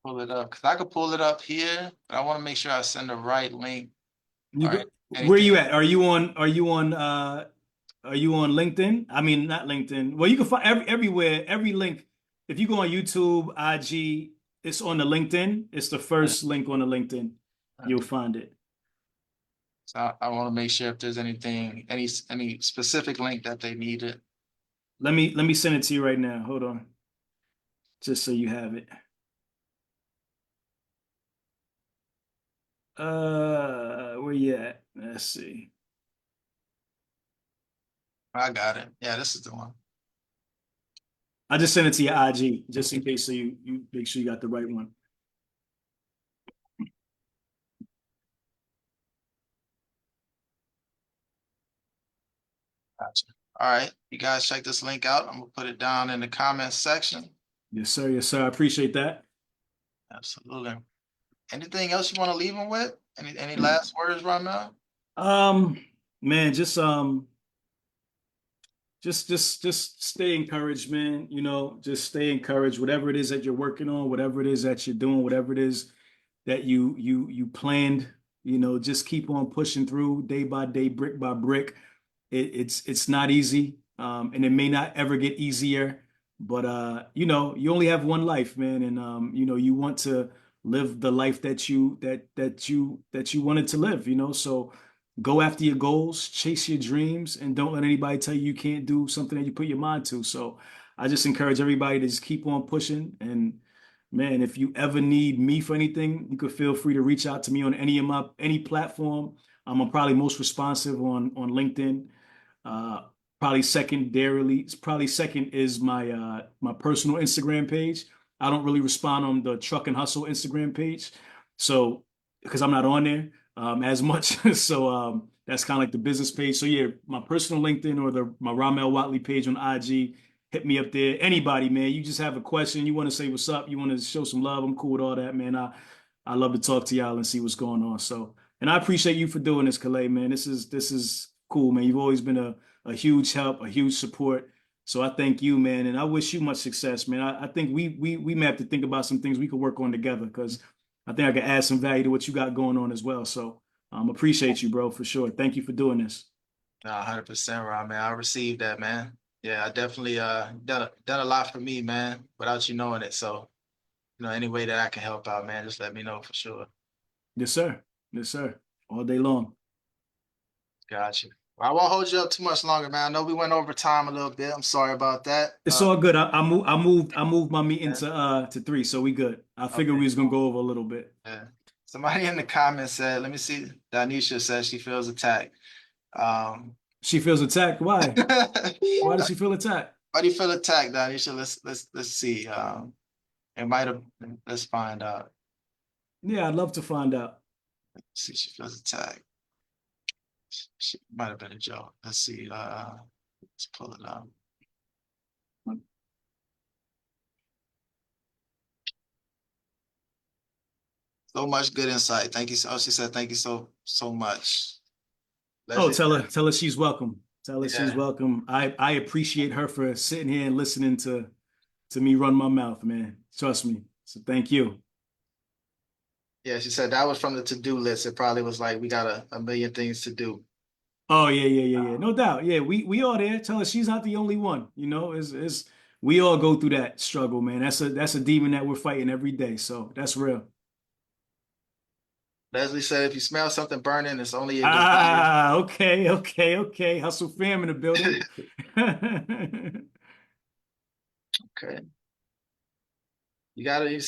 Pull it up because I could pull it up here, but I want to make sure I send the right link You or go, where anything. you at? Are you on LinkedIn? I mean, not LinkedIn. Well, you can find everywhere, every link. If you go on YouTube, IG, it's on the LinkedIn. It's the first link on the LinkedIn. You'll find it. So I want to make sure if there's anything, any specific link that they needed. Let me send it to you right now. Hold on. Just so you have it. Where you at? Let's see. I got it. Yeah, this is the one. I just sent it to your IG just in case so you make sure you got the right one. Gotcha. All right, you guys check this link out. I'm gonna put it down in the comments section. Yes, sir. Yes, sir. I appreciate that. Absolutely. Anything else you want to leave them with? Any last words, Rahmel? Um, man, just stay encouraged, man. You know, just stay encouraged. Whatever it is that you're working on, whatever it is that you're doing, whatever it is that you planned, you know, just keep on pushing through day by day, brick by brick. It's not easy, and it may not ever get easier. But you know, you only have one life, man, and you know, you want to live the life that you wanted to live. You know, so go after your goals, chase your dreams, and don't let anybody tell you you can't do something that you put your mind to. So I just encourage everybody to just keep on pushing. And man, if you ever need me for anything, you could feel free to reach out to me on any platform. I'm probably most responsive on LinkedIn. Uh, probably second is my personal Instagram page. I don't really respond on the Truck and Hustle Instagram page, so because I'm not on there as much. So that's kind of like the business page. So yeah, my personal LinkedIn or my Rahmel Wattley page on IG. Hit me up there. Anybody, man. You just have a question. You want to say what's up. You want to show some love. I'm cool with all that, man. I love to talk to y'all and see what's going on. So, and I appreciate you for doing this, Calais, man. This is cool, man. You've always been a huge help, a huge support. So I thank you, man, and I wish you much success, man. I think we may have to think about some things we could work on together because I think I could add some value to what you got going on as well. So appreciate you, bro, for sure. Thank you for doing this. 100%, Rahmel. I received that, man. Yeah, I definitely done a lot for me, man, without you knowing it. So, any way that I can help out, man, just let me know for sure. Yes, sir. Yes, sir. All day long. Gotcha. Well, I won't hold you up too much longer, man. I know we went over time a little bit. I'm sorry about that. It's all good. I moved my meeting Yeah, to 3, so we good. I figured we okay. was gonna go over a little bit. Yeah. Somebody in the comments said, let me see. Danisha says she feels attacked. Um, She feels attacked. Why? Why does why she feel attacked? do you feel attacked, Danisha? Let's see. It might have. Let's find out. Yeah, I'd love to find out. Let's see, she feels attacked. She might have been a joke. Let's see. Let's pull it up. So much good insight. Thank you. Oh, she said thank you so much. Oh, Legend. tell her she's welcome. Tell her she's Yeah. welcome. I appreciate her for sitting here and listening to me run my mouth, man. Trust me. So thank you. Yeah, she said that was from the to-do list. It probably was like we got a million things to do. Oh yeah. No doubt. Yeah, we all there. Tell her she's not the only one. You know, is we all go through that struggle, man. That's a demon that we're fighting every day. So that's real. Leslie said if you smell something burning, it's only your desire. Ah, okay. Hustle fam in the building. Okay. You got a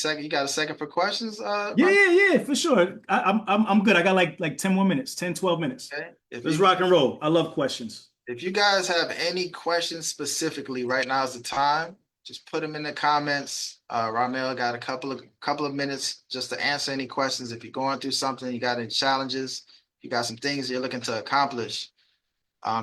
second for questions, Ron? Yeah, for sure. I'm good. I got like 10 more minutes, 10, 12 minutes. Okay. If Let's you rock and roll. I love questions. if you guys have any questions specifically, right now is the time. Just put them in the comments. Ramel got a couple of minutes just to answer any questions. If you're going through something, you got any challenges, you got some things you're looking to accomplish,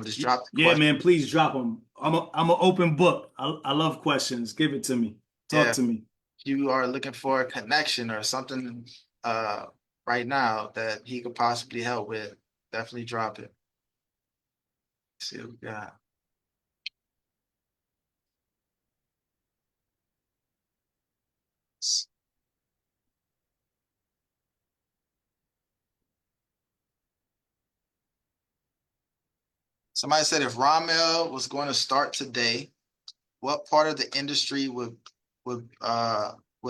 just drop the Yeah, question. man, please drop them. I'm an open book. I love questions. Give it to me. Talk Yeah, to me. if you are looking for a connection or something right now that he could possibly help with, definitely drop it. Let's see what we got. Somebody said if Ramel was going to start today, what part of the industry would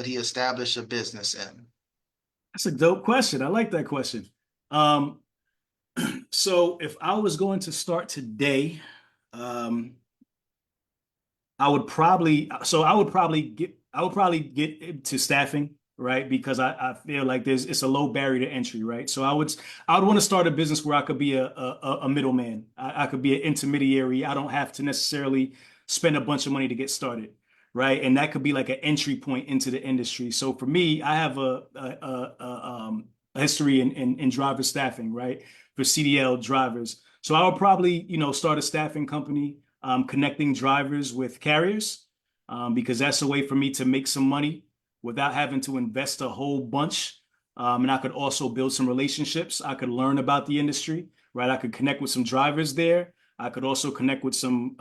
he establish a business in? That's a dope question. I like that question. Um, so if I was going to start today, um, I would probably get into staffing, right? Because I feel like it's a low barrier to entry, right? So I would want to start a business where I could be a middleman. I could be an intermediary. I don't have to necessarily spend a bunch of money to get started. right? And that could be like an entry point into the industry. So for me, I have a history in driver staffing, right? For CDL drivers. So I would probably, start a staffing company, connecting drivers with carriers, because that's a way for me to make some money without having to invest a whole bunch. And I could also build some relationships. I could learn about the industry, right? I could connect with some drivers there. I could also connect with some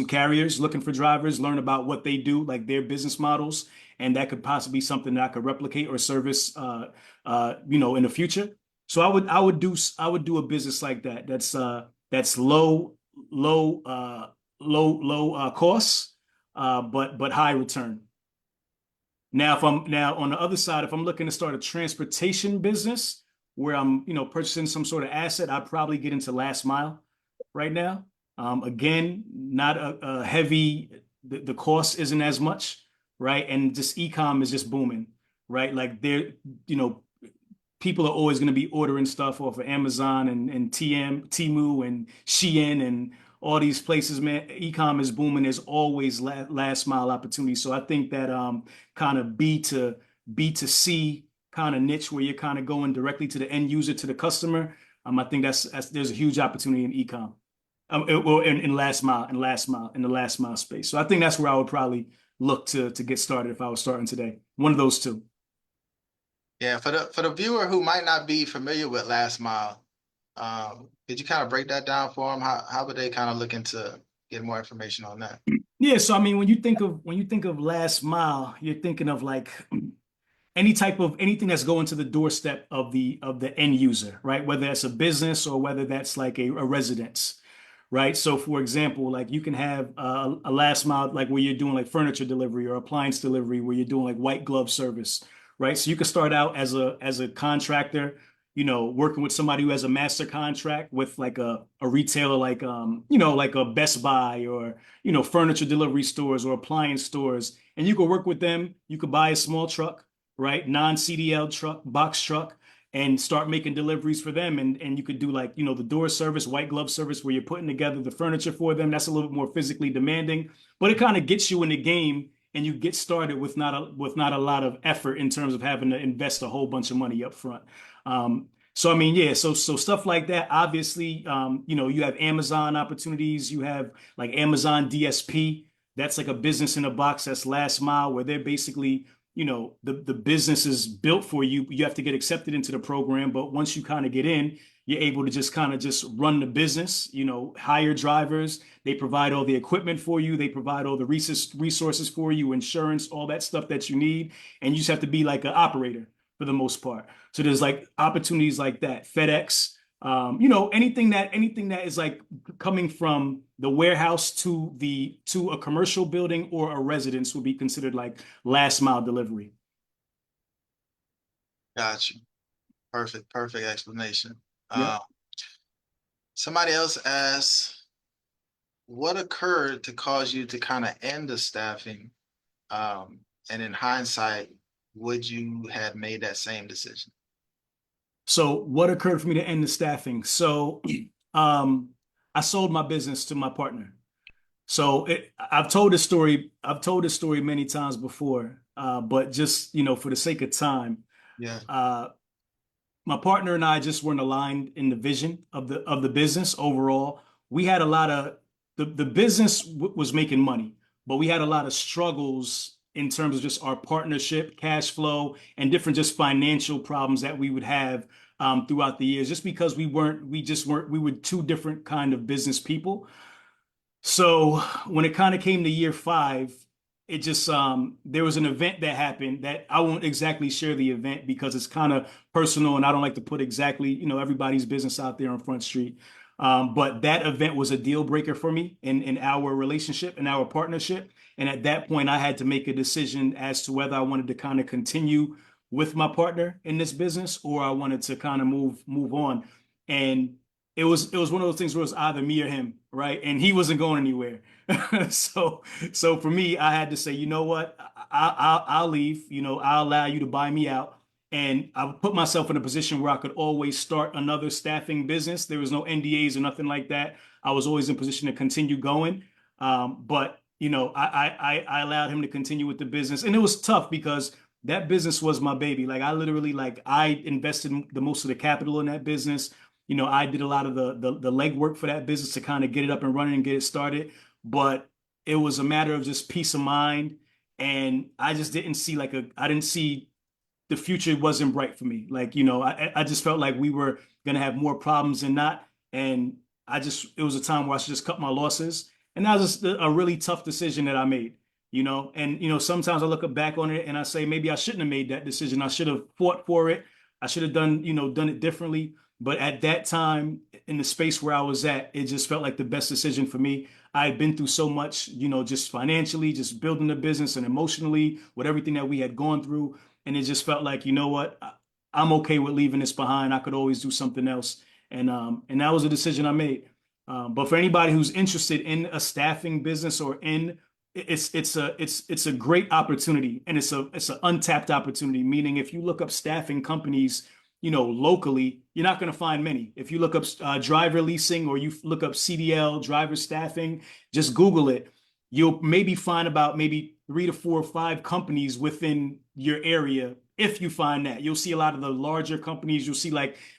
carriers looking for drivers, learn about what they do, like their business models, and that could possibly be something that I could replicate or service, in the future. So I would do a business like that. That's low costs, but high return. Now, if I'm now on the other side, if I'm looking to start a transportation business where I'm, purchasing some sort of asset, I'd probably get into last mile right now. Again, not a heavy, the cost isn't as much, right? And just e-com is just booming, right? Like you know, people are always going to be ordering stuff off of Amazon and Temu and Shein and all these places, man. E-com is booming. There's always last mile opportunity. So I think that kind of B to C kind of niche where you're kind of going directly to the end user, to the customer. I think that's there's a huge opportunity in e-com. Well, in the last mile space. So I think that's where I would probably look to get started if I was starting today. One of those two. Yeah, for the viewer who might not be familiar with last mile, could you kind of break that down for them? How would they kind of look into get more information on that? Yeah, so I mean, when you think of last mile, you're thinking of like anything that's going to the doorstep of the end user, right? Whether that's a business or whether that's like a residence, right? So, for example, like you can have a last mile, like where you're doing like furniture delivery or appliance delivery, where you're doing like white glove service, right? So you could start out as a contractor, working with somebody who has a master contract with like a retailer, like like a Best Buy or furniture delivery stores or appliance stores, and you could work with them. You could buy a small truck, right? Non-CDL truck, box truck, and start making deliveries for them. And you could do like, the door service, white glove service where you're putting together the furniture for them. That's a little bit more physically demanding, but it kind of gets you in the game and you get started with not a lot of effort in terms of having to invest a whole bunch of money up front. So I mean, yeah, so stuff like that. Obviously, you have Amazon opportunities. You have like Amazon DSP. That's like a business in a box. That's last mile, where they're basically, the business is built for you. You have to get accepted into the program, but once you kind of get in, you're able to just kind of just run the business, hire drivers. They provide all the equipment for you. They provide all the resources for you, insurance, all that stuff that you need. And you just have to be like an operator for the most part. So there's like opportunities like that. FedEx, anything that is like coming from the warehouse to a commercial building or a residence would be considered like last mile delivery. Got you. Perfect explanation. Yep. Uh, Somebody else asked, what occurred to cause you to kind of end the staffing? And in hindsight, would you have made that same decision? So what occurred for me to end the staffing? So um, I sold my business to my partner. So I've told this story. I've told this story many times before, but just for the sake of time, Yeah, uh, my partner and I just weren't aligned in the vision of the business overall. We had a lot of the business was making money, but we had a lot of struggles in terms of just our partnership, cash flow, and different just financial problems that we would have throughout the years, just because we were two different kind of business people. So when it kind of came to year five, it just there was an event that happened that I won't exactly share the event because it's kind of personal and I don't like to put exactly, everybody's business out there on Front Street. But that event was a deal breaker for me in our relationship and our partnership. And at that point, I had to make a decision as to whether I wanted to kind of continue with my partner in this business or I wanted to kind of move on. And it was one of those things where it was either me or him, right? And he wasn't going anywhere. So so for me, I had to say, you know what? I'll leave. I'll allow you to buy me out, and I put myself in a position where I could always start another staffing business. There was no NDAs or nothing like that. I was always in position to continue going. But I allowed him to continue with the business, and it was tough because that business was my baby. Like I literally, like I invested the most of the capital in that business. I did a lot of the legwork for that business to kind of get it up and running and get it started. But it was a matter of just peace of mind, and I just didn't see I didn't see the future wasn't bright for me. Like, I just felt like we were gonna have more problems than not. And it was a time where I should just cut my losses. And that was just a really tough decision that I made, And, sometimes I look back on it and I say, maybe I shouldn't have made that decision. I should have fought for it. I should have done it differently. But at that time, in the space where I was at, it just felt like the best decision for me. I had been through so much, just financially, just building the business and emotionally with everything that we had gone through. And it just felt like, you know what, I'm okay with leaving this behind. I could always do something else. And that was a decision I made. But for anybody who's interested in a staffing business or it's a great opportunity, and it's an untapped opportunity. Meaning, if you look up staffing companies, locally, you're not going to find many. If you look up driver leasing or you look up CDL driver staffing, just Google it. You'll maybe find about maybe 3 to 4 or 5 companies within your area. If you find that, you'll see a lot of the larger companies. You'll see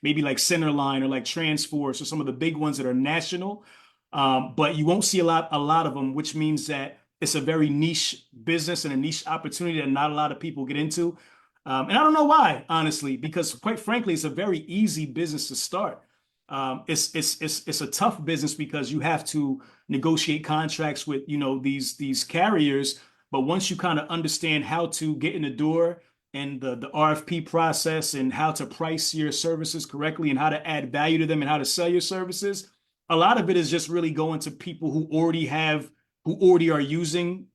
maybe like Centerline or like Transforce or some of the big ones that are national. But you won't see a lot of them, which means that it's a very niche business and a niche opportunity that not a lot of people get into. And I don't know why, honestly, because quite frankly, it's a very easy business to start. It's a tough business because you have to negotiate contracts with these carriers. But once you kind of understand how to get in the door and the RFP process and how to price your services correctly and how to add value to them and how to sell your services, a lot of it is just really going to people who already are using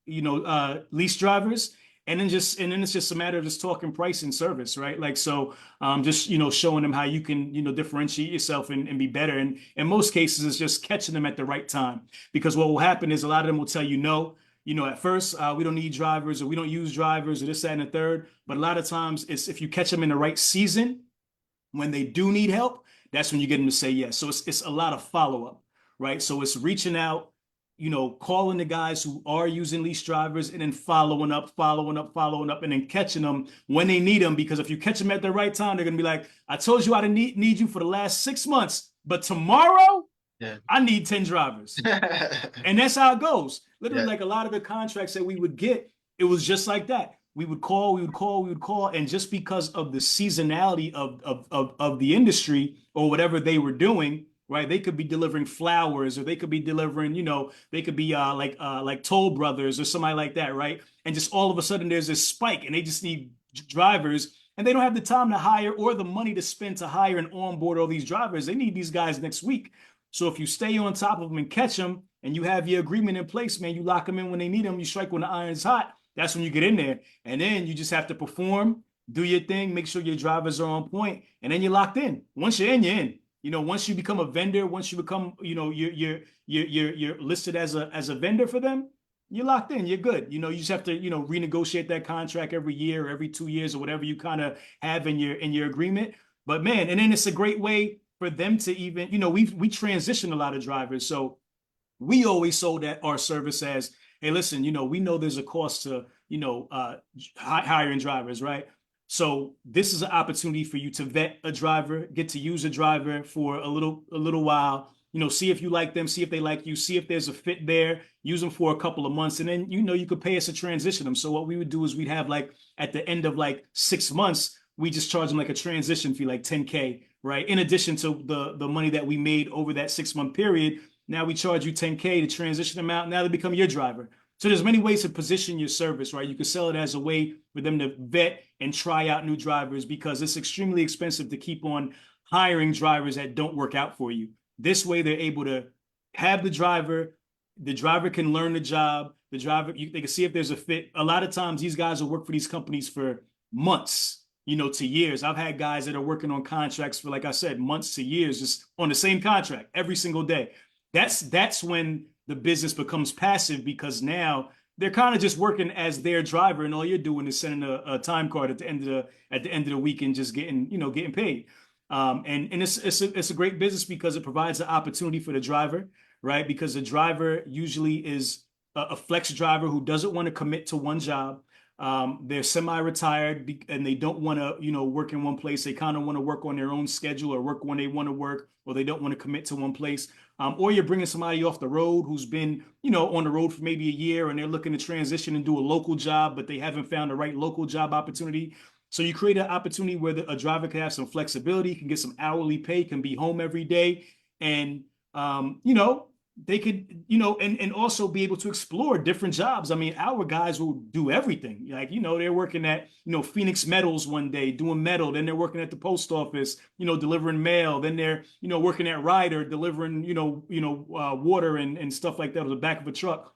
lease drivers. And then it's just a matter of just talking price and service, right? Like, so just showing them how you can differentiate yourself and be better. And in most cases, it's just catching them at the right time. Because what will happen is a lot of them will tell you no. At first, we don't need drivers or we don't use drivers or this, that, and the third. But a lot of times, it's if you catch them in the right season when they do need help, that's when you get them to say yes. So it's a lot of follow up, right? So it's reaching out, calling the guys who are using lease drivers and then following up, and then catching them when they need them. Because if you catch them at the right time, they're going to be like, I told you I didn't need you for the last 6 months, but tomorrow Yeah. I need 10 drivers. And that's how it goes. Literally, Yeah. like a lot of the contracts that we would get, it was just like that. We would call. And just because of the seasonality of the industry or whatever they were doing, right? They could be delivering flowers, or they could be delivering, they could be like Toll Brothers or somebody like that, right? And just all of a sudden there's this spike and they just need drivers, and they don't have the time to hire or the money to spend to hire and onboard all these drivers. They need these guys next week. So if you stay on top of them and catch them and you have your agreement in place, man, you lock them in when they need them, you strike when the iron's hot. That's when you get in there. And then you just have to perform, do your thing, make sure your drivers are on point, and then you're locked in. Once you're in, you're in. Once you become a vendor, once you become, you're listed as a vendor for them, you're locked in. You're good. You just have to, renegotiate that contract every year or every 2 years or whatever you kind of have in your agreement. But man, and then it's a great way for them to even, we transition a lot of drivers. So we always sold that our service as, hey, listen, we know there's a cost to, hiring drivers, right? So this is an opportunity for you to vet a driver, get to use a driver for a little while, see if you like them, see if they like you, see if there's a fit there, use them for a couple of months. And then, you could pay us to transition them. So what we would do is we'd have at the end of 6 months, we just charge them a transition fee, like 10K, right? In addition to the money that we made over that 6 month period, now we charge you 10K to transition them out. Now they become your driver. So there's many ways to position your service, right? You can sell it as a way for them to vet and try out new drivers, because it's extremely expensive to keep on hiring drivers that don't work out for you. This way, they're able to have the driver can learn the job, they can see if there's a fit. A lot of times these guys will work for these companies for months, to years. I've had guys that are working on contracts for, like I said, months to years, just on the same contract every single day. That's when the business becomes passive, because now they're kind of just working as their driver, and all you're doing is sending a time card at the end of the week and just getting paid. And it's a great business because it provides an opportunity for the driver, right? Because the driver usually is a flex driver who doesn't want to commit to one job. They're semi-retired and they don't want to, work in one place. They kind of want to work on their own schedule or work when they want to work, or they don't want to commit to one place. Or you're bringing somebody off the road who's been, on the road for maybe a year and they're looking to transition and do a local job, but they haven't found the right local job opportunity. So you create an opportunity where a driver can have some flexibility, can get some hourly pay, can be home every day, and they could, and also be able to explore different jobs. I mean, our guys will do everything. Like, they're working at, Phoenix Metals one day doing metal. Then they're working at the post office, delivering mail. Then they're, working at Ryder delivering, water and stuff like that on the back of a truck.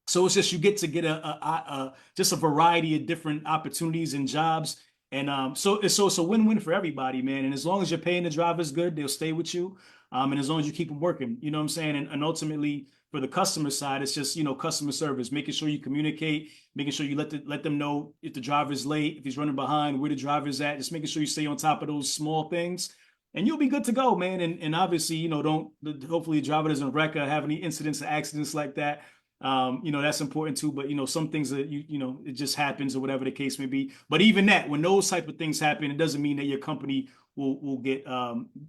So it's just you get to get just a variety of different opportunities and jobs, and so it's a win-win for everybody, man. And as long as you're paying the drivers good, they'll stay with you, and as long as you keep them working, you know what I'm saying. And ultimately, for the customer side, it's just customer service, making sure you communicate, making sure you let them know if the driver's late, if he's running behind, where the driver's at, just making sure you stay on top of those small things. And you'll be good to go, man. And obviously, don't hopefully the driver doesn't wreck or have any incidents or accidents like that. That's important too. But some things that it just happens or whatever the case may be. But even that, when those type of things happen, it doesn't mean that your company will get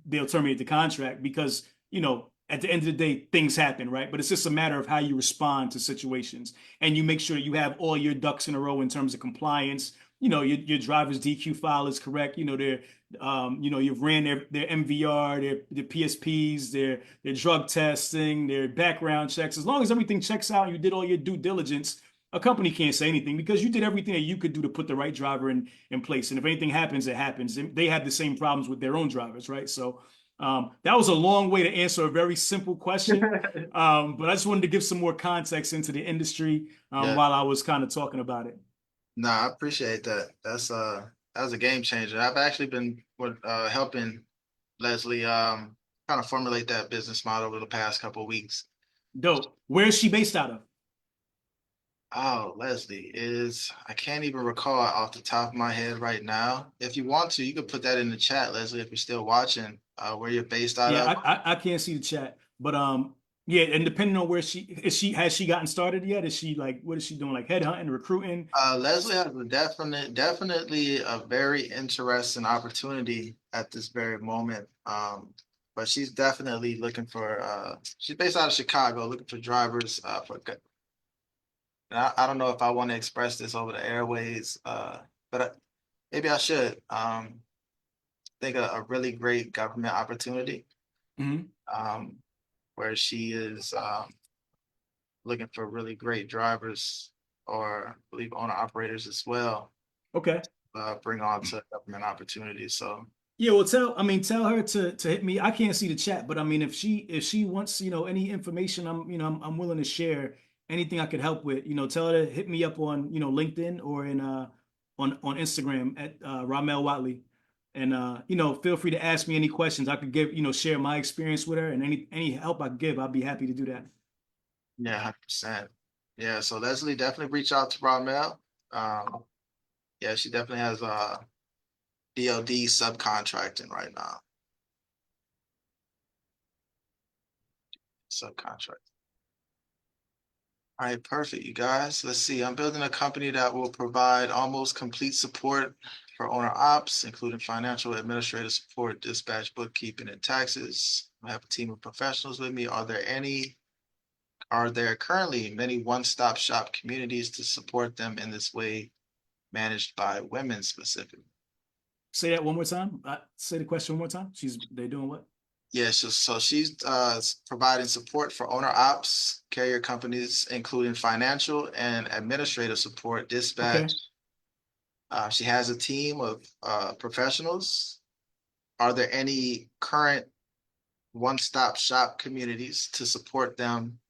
they'll terminate the contract, because at the end of the day, things happen, right? But it's just a matter of how you respond to situations, and you make sure you have all your ducks in a row in terms of compliance. Your driver's DQ file is correct. You've ran their MVR, their PSPs, their drug testing, their background checks. As long as everything checks out and you did all your due diligence, a company can't say anything, because you did everything that you could do to put the right driver in place. And if anything happens, it happens. They have the same problems with their own drivers, right? So that was a long way to answer a very simple question. But I just wanted to give some more context into the industry Yeah. while I was kind of talking about it. No, I appreciate that. That was a game changer. I've actually been helping Leslie kind of formulate that business model over the past couple of weeks. Dope. Where is she based out of? Oh, Leslie is, I can't even recall off the top of my head right now. If you want to, you could put that in the chat, Leslie, if you're still watching, where you're based out Yeah, of. I can't see the chat, but yeah, and depending on where has she gotten started yet? Is she like, what is she doing? Like headhunting, recruiting? Leslie has definitely a very interesting opportunity at this very moment. But she's definitely looking for, she's based out of Chicago, looking for drivers and I don't know if I want to express this over the airways, but maybe I should. Think a really great government opportunity, Hmm. um, where she is looking for really great drivers, or I believe owner operators as well, Okay. bring on to government opportunities. So Yeah, well, tell her to hit me. I can't see the chat, but I mean, if she wants, any information, I'm willing to share anything I could help with. Tell her to hit me up on, LinkedIn or in on Instagram at Rahmel Wattley, and feel free to ask me any questions. I could give, share my experience with her, and any help I could give, I'd be happy to do that. yeah, 100%. Yeah, so Leslie, definitely reach out to Rahmel. Um, yeah, she definitely has DoD subcontracting right now. Subcontract. All right, perfect, you guys. Let's see. I'm building a company that will provide almost complete support for owner ops, including financial, administrative support, dispatch, bookkeeping, and taxes. I have a team of professionals with me. Are there currently many one-stop shop communities to support them in this way, managed by women specifically? Say that one more time. Say the question one more time. They're doing what? Yeah, so she's providing support for owner ops, carrier companies, including financial and administrative support, Okay. dispatch. She has a team of professionals. Are there any current one-stop shop communities to support them,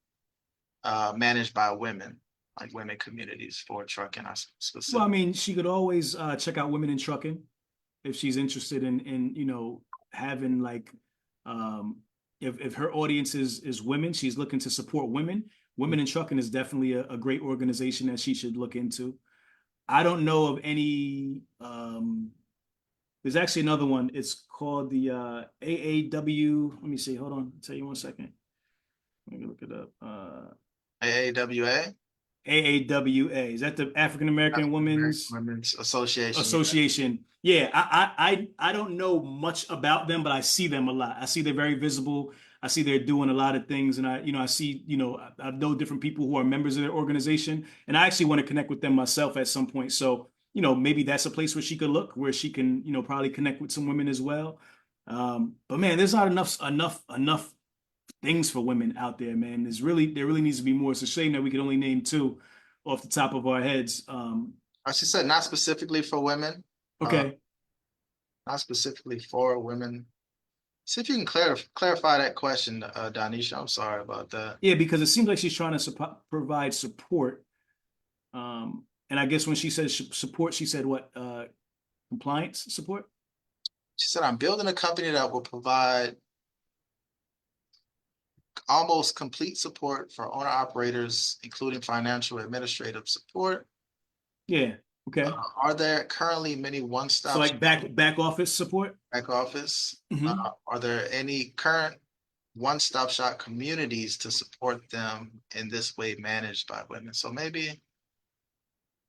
managed by women, like women communities for trucking Well, I specific? mean, she could always check out Women in Trucking if she's interested in having like um if her audience is women, she's looking to support women. Women in Trucking is definitely a great organization that she should look into. I don't know of any there's actually another one. It's called the AAW. Let me see. Hold on. I'll tell you one second. Let me look it up. AAWA? AAWA. Is that the African American African American Women's Women's Association. Yeah. Association? Yeah, I don't know much about them, but I see them a lot. I see they're very visible. I see they're doing a lot of things, and I see, I know different people who are members of their organization, and I actually want to connect with them myself at some point. So, maybe that's a place where she could look, where she can, probably connect with some women as well. But man, there's not enough things for women out there, man. There really needs to be more. It's a shame that we can only name two off the top of our heads. She said not specifically for women. Uh, Okay. not specifically for women. See if you can clarify that question, Donisha. I'm sorry about that. Yeah, because it seems like she's trying to provide support. And I guess when she says support, she said what? Compliance support? She said, I'm building a company that will provide almost complete support for owner operators, including financial administrative support. Yeah. Okay. Are there currently many So one-stop like back office support? back office? Hmm. Are there any current one-stop shop communities to support them in this way managed by women? So maybe,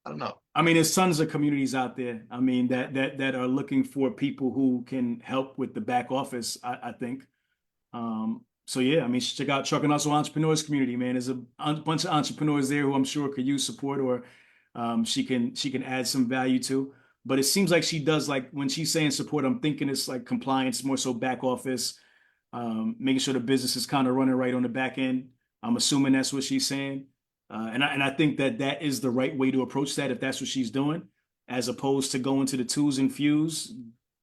I don't know. I mean, there's tons of communities out there. I mean, that are looking for people who can help with the back office, I think. So yeah, I mean, check out Truck and Hustle Entrepreneurs community, man. There's a bunch of entrepreneurs there who I'm sure could use support, or she can add some value to. But it seems like she does, like when she's saying support, I'm thinking it's like compliance, more so back office, making sure the business is kind of running right on the back end. I'm assuming that's what she's saying. And I think that is the right way to approach that if that's what she's doing, as opposed to going to the twos and fews,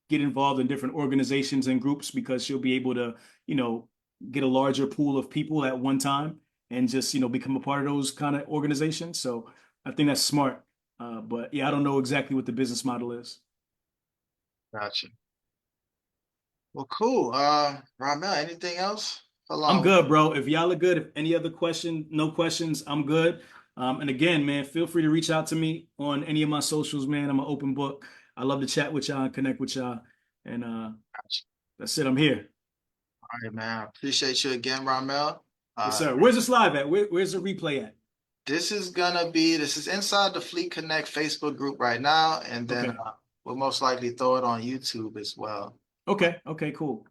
get involved in different organizations and groups, because she'll be able to, you know, get a larger pool of people at one time and just, become a part of those kind of organizations. So I think that's smart. But yeah, I don't know exactly what the business model is. Gotcha. Well, cool. Rahmel, anything else I'm along with good, bro. If y'all are good, if any other question, no questions, I'm good. And again, man, feel free to reach out to me on any of my socials, man. I'm an open book. I love to chat with y'all and connect with y'all. And that's it. I'm here. All right, man. I appreciate you again, Rahmel. Yes, Uh, sir. Where's this live at? Where's the replay at? this is inside the Fleet Connect Facebook group right now, and then Okay. we'll most likely throw it on YouTube as well. Okay. Okay. Cool.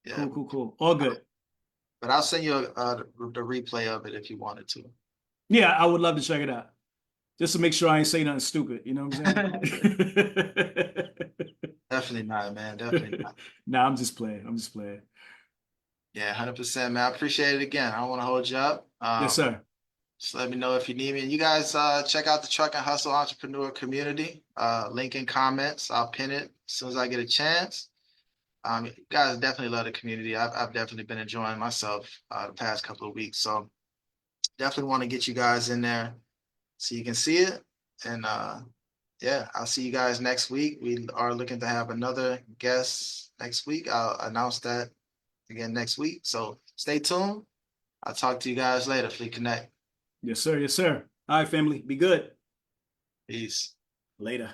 Yeah, Cool. Cool. Cool. All good. but I'll send you the replay of it if you wanted to. Yeah, I would love to check it out. Just to make sure I ain't say nothing stupid. You know what I'm saying? Definitely not, man. Definitely not. Nah, I'm just playing. I'm just playing. Yeah, 100%, man. I appreciate it again. I don't want to hold you up. Yes, sir. Just let me know if you need me. And you guys check out the Truck and Hustle Entrepreneur community. Link in comments. I'll pin it as soon as I get a chance. You guys definitely love the community. I've definitely been enjoying myself the past couple of weeks. So definitely want to get you guys in there so you can see it. And yeah, I'll see you guys next week. We are looking to have another guest next week. I'll announce that again next week. So stay tuned. I'll talk to you guys later. Fleet Connect. Yes, sir. Yes, sir. All right, family. Be good. Peace. Later.